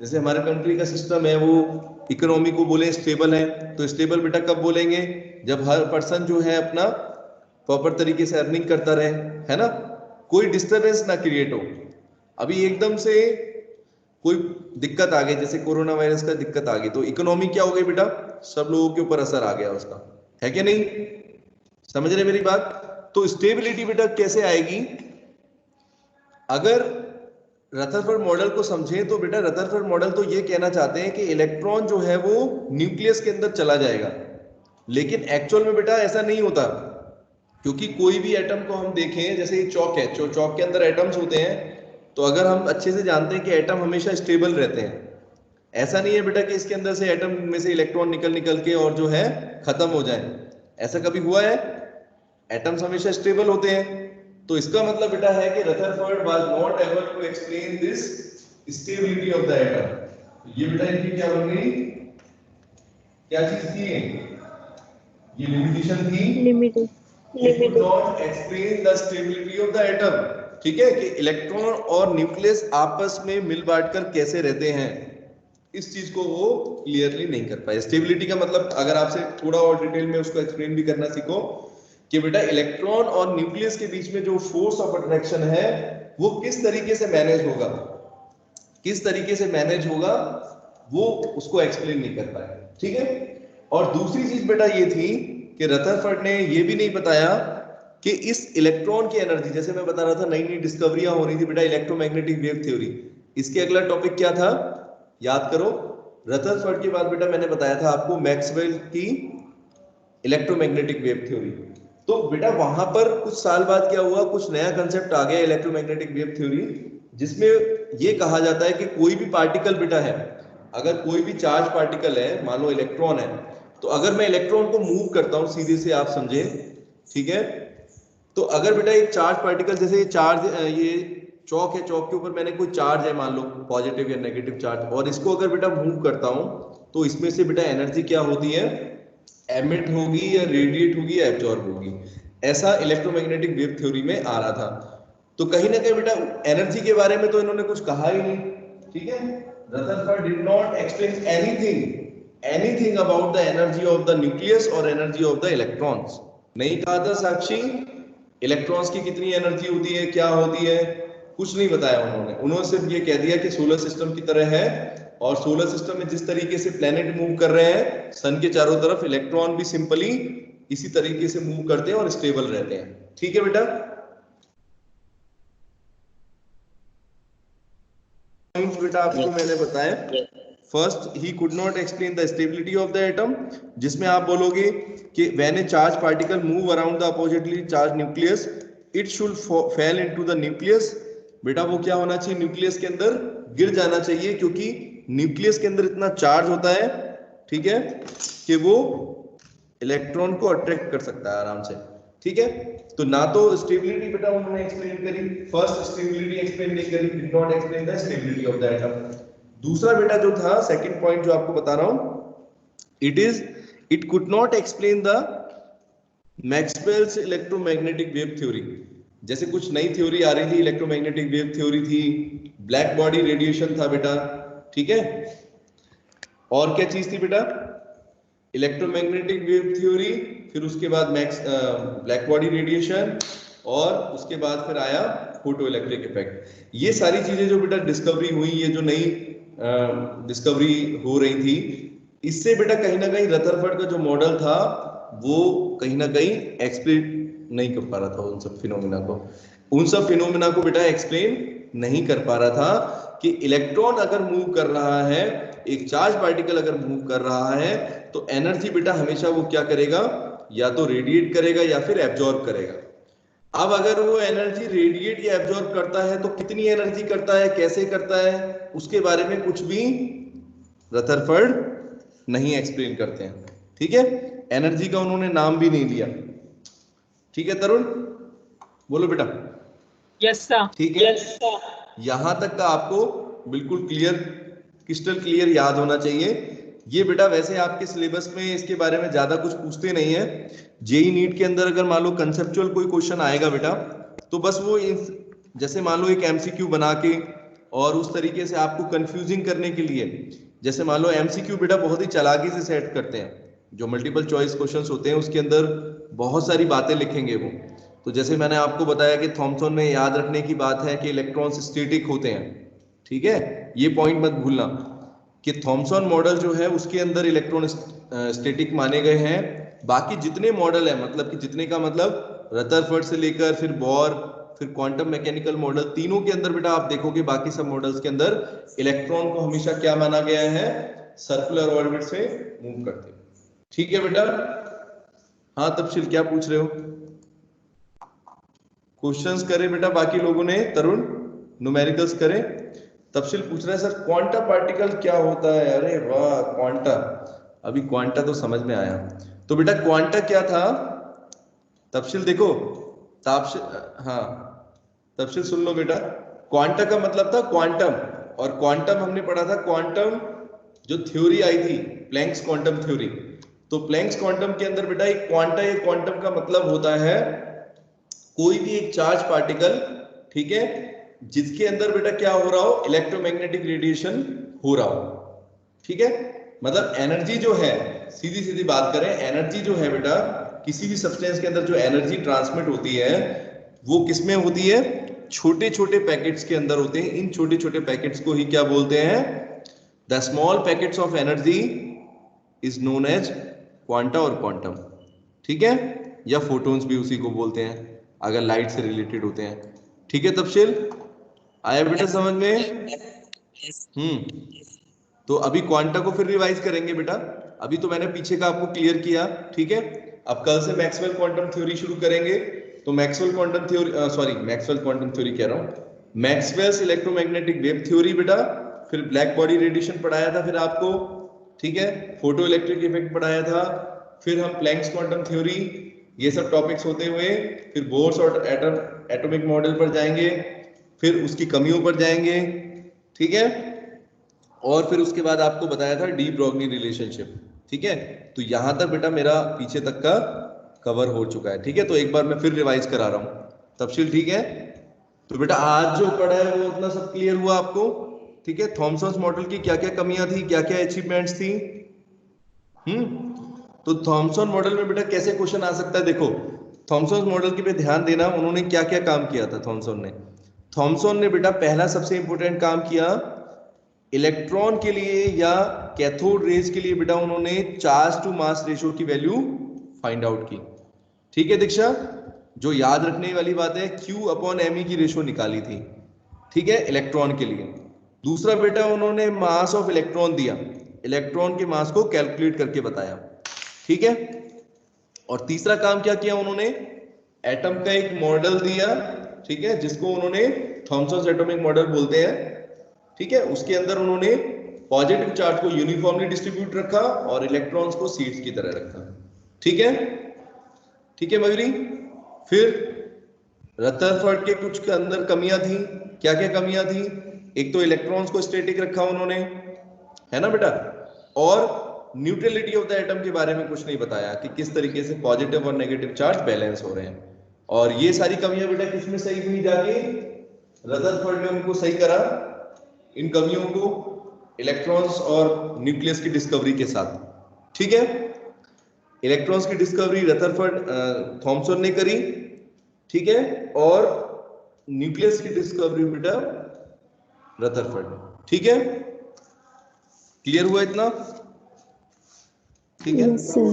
जैसे हमारे कंट्री का सिस्टम है, वो इकोनॉमी को बोले स्टेबल है, तो स्टेबल बेटा कब बोलेंगे? जब हर पर्सन जो है अपना प्रॉपर तरीके से अर्निंग करता रहे, है ना, कोई डिस्टरबेंस ना क्रिएट हो। अभी एकदम से कोई दिक्कत आ गई, जैसे कोरोना वायरस का दिक्कत आ गई, तो इकोनॉमी क्या हो गई बेटा? सब लोगों के ऊपर असर आ गया उसका, है कि नहीं? समझ रहे मेरी बात? तो स्टेबिलिटी बेटा कैसे आएगी? अगर रदरफोर्ड मॉडल को समझें तो बेटा रदरफोर्ड मॉडल तो ये कहना चाहते हैं कि इलेक्ट्रॉन जो है वो न्यूक्लियस के अंदर चला जाएगा, लेकिन एक्चुअल में बेटा ऐसा नहीं होता। क्योंकि कोई भी एटम को हम देखें, जैसे ये चौक है, चौक के अंदर एटम्स होते हैं, तो अगर हम अच्छे से जानते हैं कि एटम हमेशा स्टेबल रहते हैं। ऐसा नहीं है बेटा कि इसके अंदर से एटम में से इलेक्ट्रॉन निकल के और जो है खत्म हो जाए, ऐसा कभी हुआ है? एटम्स हमेशा स्टेबल होते हैं। तो इसका मतलब बेटा है कि Rutherford was not able to explain this stability of the atom. ये बेटा इनकी क्या बन गई, क्या चीज थी ये लिमिटेशन थी, limited. Not explain the stability of the atom. ठीक है, कि इलेक्ट्रॉन और न्यूक्लियस आपस में मिल बांट कर कैसे रहते हैं, इस चीज को वो क्लियरली नहीं कर पाए। स्टेबिलिटी का मतलब अगर आपसे थोड़ा और डिटेल में उसको एक्सप्लेन भी करना सीखो कि बेटा इलेक्ट्रॉन और न्यूक्लियस के बीच में जो फोर्स ऑफ अट्रैक्शन है वो किस तरीके से मैनेज होगा, किस तरीके से मैनेज होगा, वो उसको एक्सप्लेन नहीं कर पाए। ठीक है, और दूसरी चीज बेटा ये थी कि रदरफोर्ड ने ये भी नहीं बताया कि इस इलेक्ट्रॉन की एनर्जी, जैसे मैं बता रहा था नई नई डिस्कवरियां हो रही थी बेटा, इलेक्ट्रोमैग्नेटिक वेव थ्योरी, इसके अगला टॉपिक क्या था याद करो। रदरफोर्ड के बाद बेटा मैंने बताया था आपको मैक्सवेल की इलेक्ट्रोमैग्नेटिक वेव थ्योरी। तो बेटा वहां पर कुछ साल बाद क्या हुआ, कुछ नया कंसेप्ट आ गया इलेक्ट्रोमैग्नेटिक वेव थ्योरी, जिसमें ये कहा जाता है कि कोई भी पार्टिकल बेटा है, अगर कोई भी चार्ज पार्टिकल है, मान लो इलेक्ट्रॉन है, तो अगर मैं इलेक्ट्रॉन को मूव करता हूं, सीधे से आप समझे, ठीक है, तो अगर बेटा एक चार्ज पार्टिकल, जैसे ये चार्ज, ये चौक है, चौक के ऊपर मैंने कोई चार्ज है मान लो पॉजिटिव या नेगेटिव चार्ज, और इसको अगर बेटा मूव करता हूं तो इसमें से बेटा एनर्जी क्या होती है, एमिट होगी या रेडिएट होगी या एब्जॉर्ब होगी। ऐसा इलेक्ट्रोमैग्नेटिक वेव थ्योरी में आ रहा था। तो कहीं ना कहीं बेटा एनर्जी के बारे में तो इन्होंने कुछ कहा ही नहीं। ठीक है, Rutherford did not explain anything about the energy of the nucleus और एनर्जी ऑफ द इलेक्ट्रॉन्स। नहीं कहा था साक्षी इलेक्ट्रॉन्स की कितनी एनर्जी होती है, क्या होती है, कुछ नहीं बताया उन्होंने सिर्फ ये कह दिया कि सोलर सिस्टम की तरह है, और सोलर सिस्टम में जिस तरीके से प्लेनेट मूव कर रहे हैं सन के चारों तरफ, इलेक्ट्रॉन भी सिंपली इसी तरीके से मूव करते हैं और स्टेबल रहते हैं। ठीक है बेटा, बेटा आपको मैंने बताया first he could not explain the stability of the atom, जिसमें आप बोलोगे कि when A charge particle move around the oppositely charge nucleus it should fail into the nucleus. बेटा वो क्या होना चाहिए, न्यूक्लियस के अंदर गिर जाना चाहिए, क्योंकि न्यूक्लियस के अंदर इतना चार्ज होता है, ठीक है, कि वो इलेक्ट्रॉन को अट्रैक्ट कर सकता है आराम से, ठीक है। तो ना तो स्टेबिलिटी बेटा उन्होंने एक्सप्लेन करी, फर्स्ट स्टेबिलिटी एक्सप्लेन नहीं करी, did not explain the stability of the atom. दूसरा बेटा जो था सेकंड पॉइंट जो आपको बता रहा हूं, it could not explain the Maxwell's electromagnetic wave theory. जैसे कुछ नई थ्योरी आ रही थी, इलेक्ट्रोमैग्नेटिक वेव थ्योरी थी, ब्लैक बॉडी रेडिएशन था बेटा, ठीक है, और क्या चीज थी बेटा, इलेक्ट्रोमैग्नेटिक वेव थ्योरी, फिर उसके बाद ब्लैक बॉडी रेडिएशन, और उसके बाद फिर आया फोटो इलेक्ट्रिक इफेक्ट। ये सारी चीजें जो बेटा डिस्कवरी हुई, ये जो नई डिस्कवरी हो रही थी, इससे बेटा कहीं ना कहीं रदरफोर्ड का जो मॉडल था वो कहीं ना कहीं एक्सप्लेन नहीं कर पा रहा था उन सब फिनोमिना को बेटा एक्सप्लेन नहीं कर पा रहा था कि इलेक्ट्रॉन अगर मूव कर रहा है, एक चार्ज पार्टिकल अगर मूव कर रहा है, तो एनर्जी बेटा हमेशा वो क्या करेगा, या तो रेडिएट करेगा या फिर एब्जॉर्ब करेगा। अब अगर वो एनर्जी रेडिएट या एब्जॉर्ब करता है तो कितनी एनर्जी करता है, कैसे करता है, उसके बारे में कुछ भी रदरफोर्ड नहीं एक्सप्लेन करते हैं, ठीक है। एनर्जी का उन्होंने नाम भी नहीं लिया, ठीक है। तरुण बोलो बेटा। Yes sir. ठीक है, यहां तक का आपको बिल्कुल क्रिस्टल क्लियर याद होना चाहिए। ये बेटा वैसे आपके सिलेबस में इसके बारे में ज्यादा कुछ पूछते नहीं है। जेई नीट के अंदर अगर मान लो कंसेप्चुअल कोई क्वेश्चन आएगा बेटा, तो बस वो जैसे मान लो एक एमसीक्यू बना के और उस तरीके से आपको कंफ्यूजिंग करने के लिए, जैसे मान लो एमसीक्यू बेटा बहुत ही चालाकी से सेट करते हैं, जो मल्टीपल चॉइस क्वेश्चंस होते हैं उसके अंदर बहुत सारी बातें लिखेंगे वो। तो जैसे मैंने आपको बताया कि थॉमसन में याद रखने की बात है कि इलेक्ट्रॉन्स स्टैटिक होते हैं, ठीक है, ये पॉइंट मत भूलना कि थॉमसन मॉडल जो है उसके अंदर इलेक्ट्रॉन स्टैटिक माने गए हैं। बाकी जितने मॉडल है, मतलब कि जितने का मतलब रदरफोर्ड से लेकर फिर बोर फिर क्वांटम मैकेनिकल मॉडल, तीनों के अंदर बेटा आप देखोगे बाकी सब मॉडल्स के अंदर इलेक्ट्रॉन को हमेशा क्या माना गया है, सर्कुलर ऑर्बिट से मूव करते, ठीक है बेटा। हाँ तपशील क्या पूछ रहे हो, क्वेश्चंस करे बेटा बाकी लोगों ने, तरुण न्यूमेरिकल्स करे। तपशील पूछ रहा है सर क्वांटा पार्टिकल क्या होता है। अरे वाह, क्वांटा, अभी क्वांटा तो समझ में आया। तो बेटा क्वांटा क्या था, तपशील देखो, हाँ तपशील सुन लो बेटा। क्वांटा का मतलब था क्वांटम, और क्वांटम हमने पढ़ा था, क्वांटम जो थ्योरी आई थी प्लैंक्स क्वांटम थ्योरी। तो प्लैंक्स क्वांटम के अंदर बेटा एक क्वांटा, एक क्वांटम का मतलब होता है कोई भी एक चार्ज पार्टिकल, ठीक है, जिसके अंदर बेटा क्या हो रहा हो, इलेक्ट्रोमैग्नेटिक रेडिएशन हो रहा हो, ठीक है। मतलब एनर्जी जो है, सीधी सीधी बात करें, एनर्जी जो है बेटा किसी भी सब्सटेंस के अंदर जो एनर्जी ट्रांसमिट होती है वो किसमें होती है, छोटे छोटे पैकेट्स के अंदर होते हैं। इन छोटे छोटे पैकेट्स को ही क्या बोलते हैं, the small packets of energy is known as quanta or quantum, ठीक है, या फोटॉन्स भी उसी को बोलते हैं अगर लाइट से रिलेटेड होते हैं, ठीक है। तपशील आया बेटा समझ में। तो अभी क्वांटा को फिर रिवाइज करेंगे बेटा, अभी तो मैंने पीछे का आपको क्लियर किया, ठीक है। अब कल से मैक्सवेल क्वांटम थ्योरी शुरू करेंगे। तो मैक्सवेल क्वांटम थ्योरी कह रहा हूं, मैक्सवेल्स इलेक्ट्रोमैग्नेटिक वेव थ्योरी बेटा, फिर ब्लैक बॉडी रेडिएशन पढ़ाया था फिर आपको, ठीक है, फोटो इलेक्ट्रिक इफेक्ट पढ़ाया था, फिर हम प्लैंक्स क्वांटम थ्योरी, ये सब टॉपिक्स होते हुए फिर बोर्स और एटॉमिक मॉडल पर जाएंगे, फिर उसकी कमियों पर जाएंगे, ठीक है, और फिर उसके बाद आपको बताया था डी ब्रोगली रिलेशनशिप, ठीक है। तो यहां तक बेटा मेरा पीछे तक का कवर हो चुका है, ठीक है। तो एक बार मैं फिर रिवाइज करा रहा हूं तफसील, ठीक है। तो बेटा आज जो पढ़ा है वो उतना सब क्लियर हुआ आपको, ठीक है। थॉमसन मॉडल की क्या क्या कमियां थी, क्या क्या अचीवमेंट्स थी। तो थॉमसन मॉडल में बेटा कैसे क्वेश्चन आ सकता है, देखो थॉमसन मॉडल के पे ध्यान देना, उन्होंने क्या क्या काम किया था। थॉमसन ने बेटा पहला सबसे इंपॉर्टेंट काम किया, इलेक्ट्रॉन के लिए या कैथोड रेज के लिए बेटा उन्होंने चार्ज टू मास रेशियो की वैल्यू फाइंड आउट की, ठीक है दीक्षा। जो याद रखने वाली बात है, Q/me की रेशियो निकाली थी, ठीक है, इलेक्ट्रॉन के लिए। दूसरा बेटा उन्होंने मास ऑफ इलेक्ट्रॉन दिया, इलेक्ट्रॉन के मास को कैलकुलेट करके बताया, ठीक है। और तीसरा काम क्या किया उन्होंने, एटम का एक मॉडल दिया, ठीक है, जिसको उन्होंने थॉमसन एटॉमिक मॉडल बोलते हैं, ठीक है। उसके अंदर उन्होंने पॉजिटिव चार्ज को यूनिफॉर्मली डिस्ट्रीब्यूट रखा और इलेक्ट्रॉन्स को सीड्स की तरह रखा, ठीक है, ठीक है मयूरी। फिर रदरफोर्ड के कुछ के अंदर कमियां थी, क्या क्या कमियां थी, एक तो इलेक्ट्रॉन्स को स्टैटिक रखा उन्होंने, है ना बेटा, और न्यूट्रलिटी ऑफ द एटम के बारे में कुछ नहीं बताया कि किस तरीके से पॉजिटिव और नेगेटिव चार्ज बैलेंस हो रहे हैं। और ये सारी कमियां बेटा किसमें सही हुई, जाके रदरफोर्ड ने उनको सही करा, इन कमियों को इलेक्ट्रॉन्स और न्यूक्लियस की डिस्कवरी के साथ, ठीक है। इलेक्ट्रॉन्स की डिस्कवरी रदरफोर्ड थॉमसन ने करी, ठीक है, और न्यूक्लियस की डिस्कवरी बेटा रदरफोर्ड, ठीक है। क्लियर हुआ इतना, ठीक है। Yes, sir.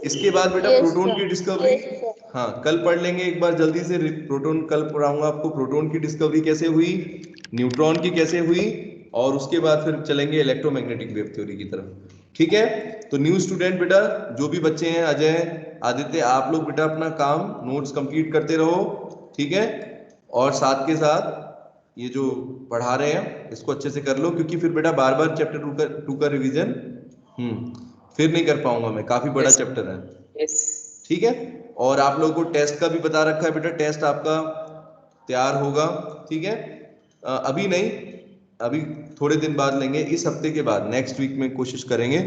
इसके बाद बेटा Yes, प्रोटॉन sir. की डिस्कवरी, हाँ कल पढ़ लेंगे एक बार जल्दी से, प्रोटॉन कल पढ़ाऊंगा आपको, प्रोटॉन की डिस्कवरी कैसे हुई, न्यूट्रॉन की कैसे हुई, और उसके बाद फिर चलेंगे इलेक्ट्रोमैग्नेटिक वेव थ्योरी की तरफ, ठीक है। तो न्यू स्टूडेंट बेटा जो भी बच्चे हैं, अजय, आदित्य, आप लोग बेटा अपना काम नोट्स कंप्लीट करते रहो, ठीक है, और साथ के साथ ये जो पढ़ा रहे हैं इसको अच्छे से कर लो, क्योंकि फिर बेटा बार बार चैप्टर 2 का रिवीजन फिर नहीं कर पाऊंगा मैं, काफी बड़ा चैप्टर है, ठीक है। और आप लोगों को टेस्ट का भी बता रखा है बेटा, टेस्ट आपका तैयार होगा, ठीक है। अभी नहीं, अभी थोड़े दिन बाद लेंगे, इस हफ्ते के बाद, नेक्स्ट वीक में कोशिश करेंगे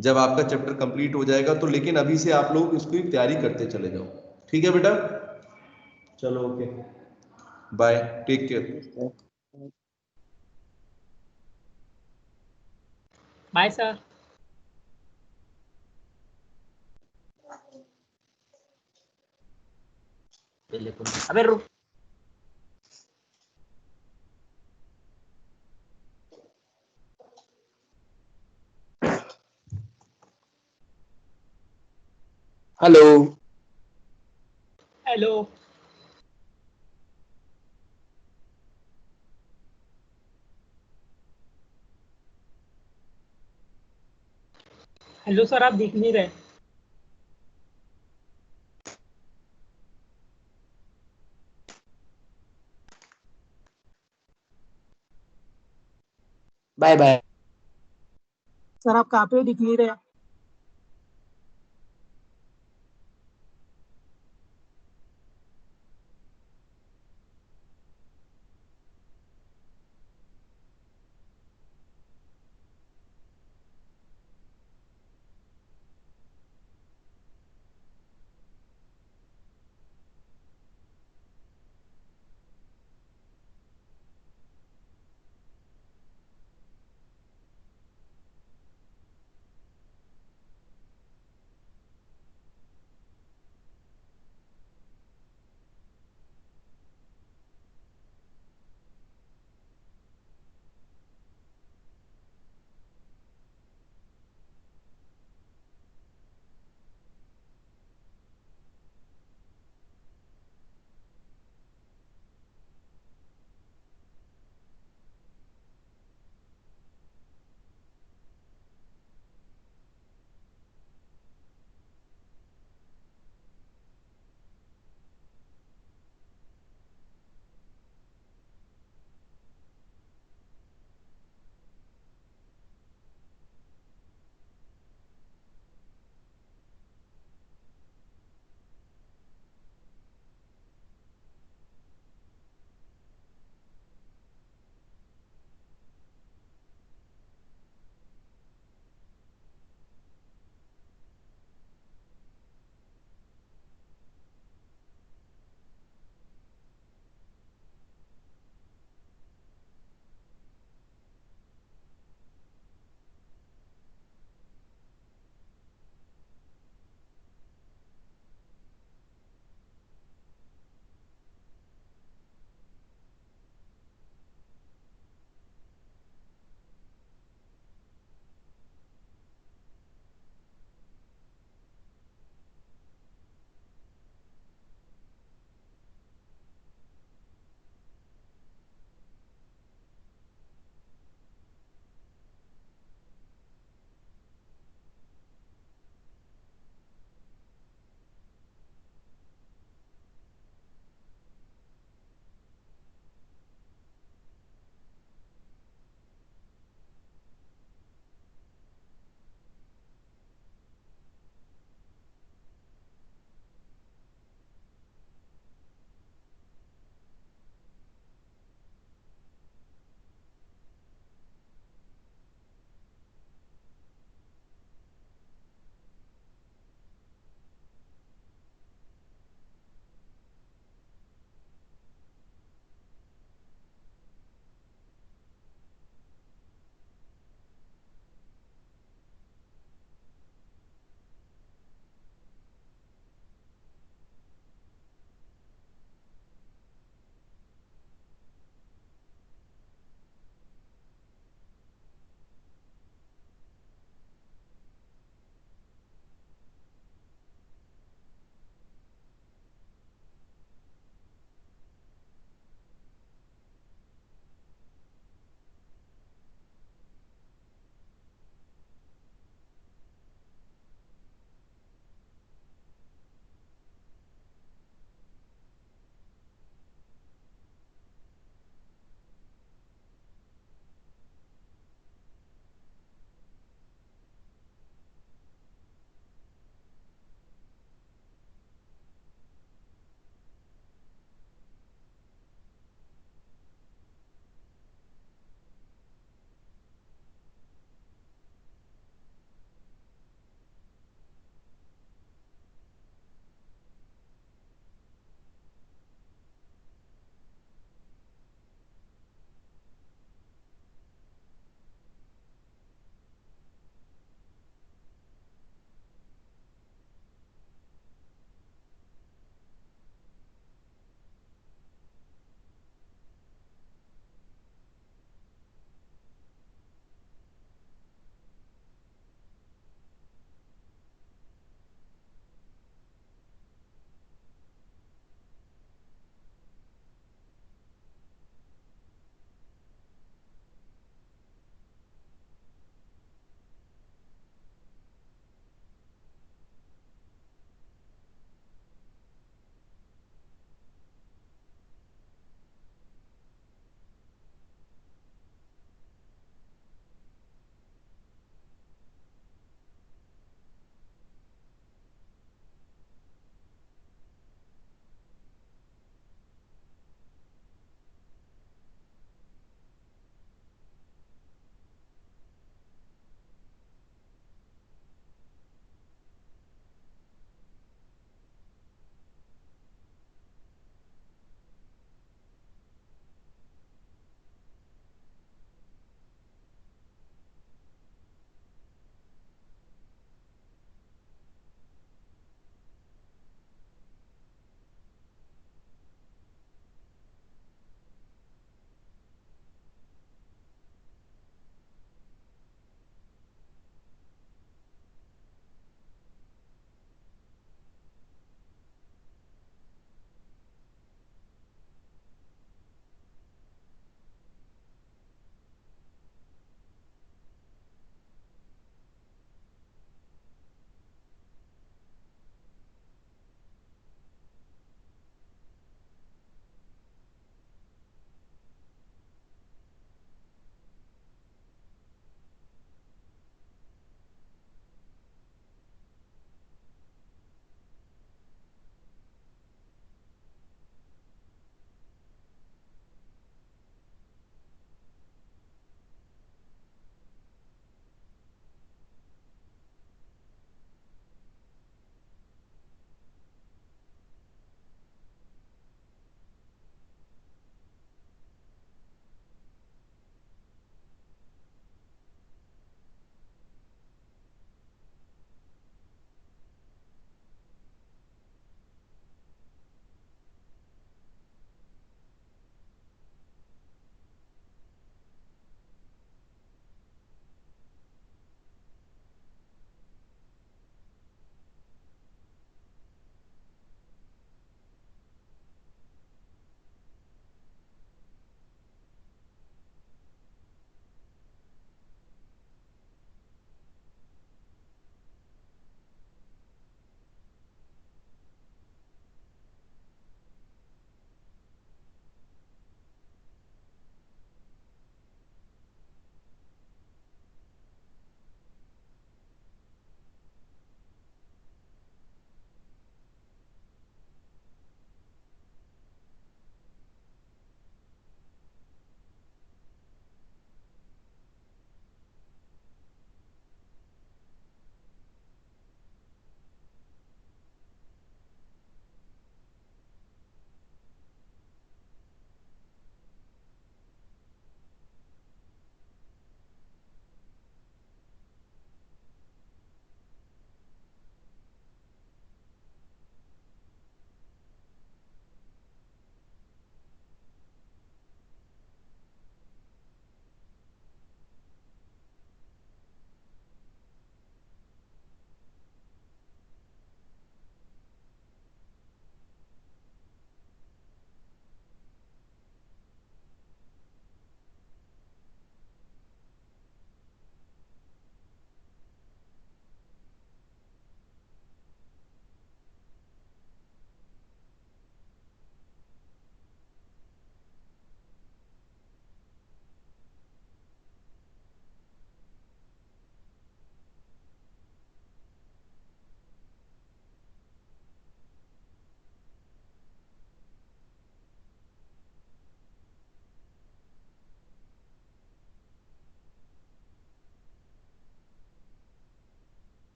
जब आपका चैप्टर कंप्लीट हो जाएगा, तो लेकिन अभी से आप लोग इसकी तैयारी करते चले जाओ, ठीक है बेटा। चलो okay, bye, take care. Bye sir. अबे रुक। Hello hello. हेलो सर, आप दिख नहीं रहे। Bye bye. सर आप कहाँ पे हो, दिख नहीं रहे।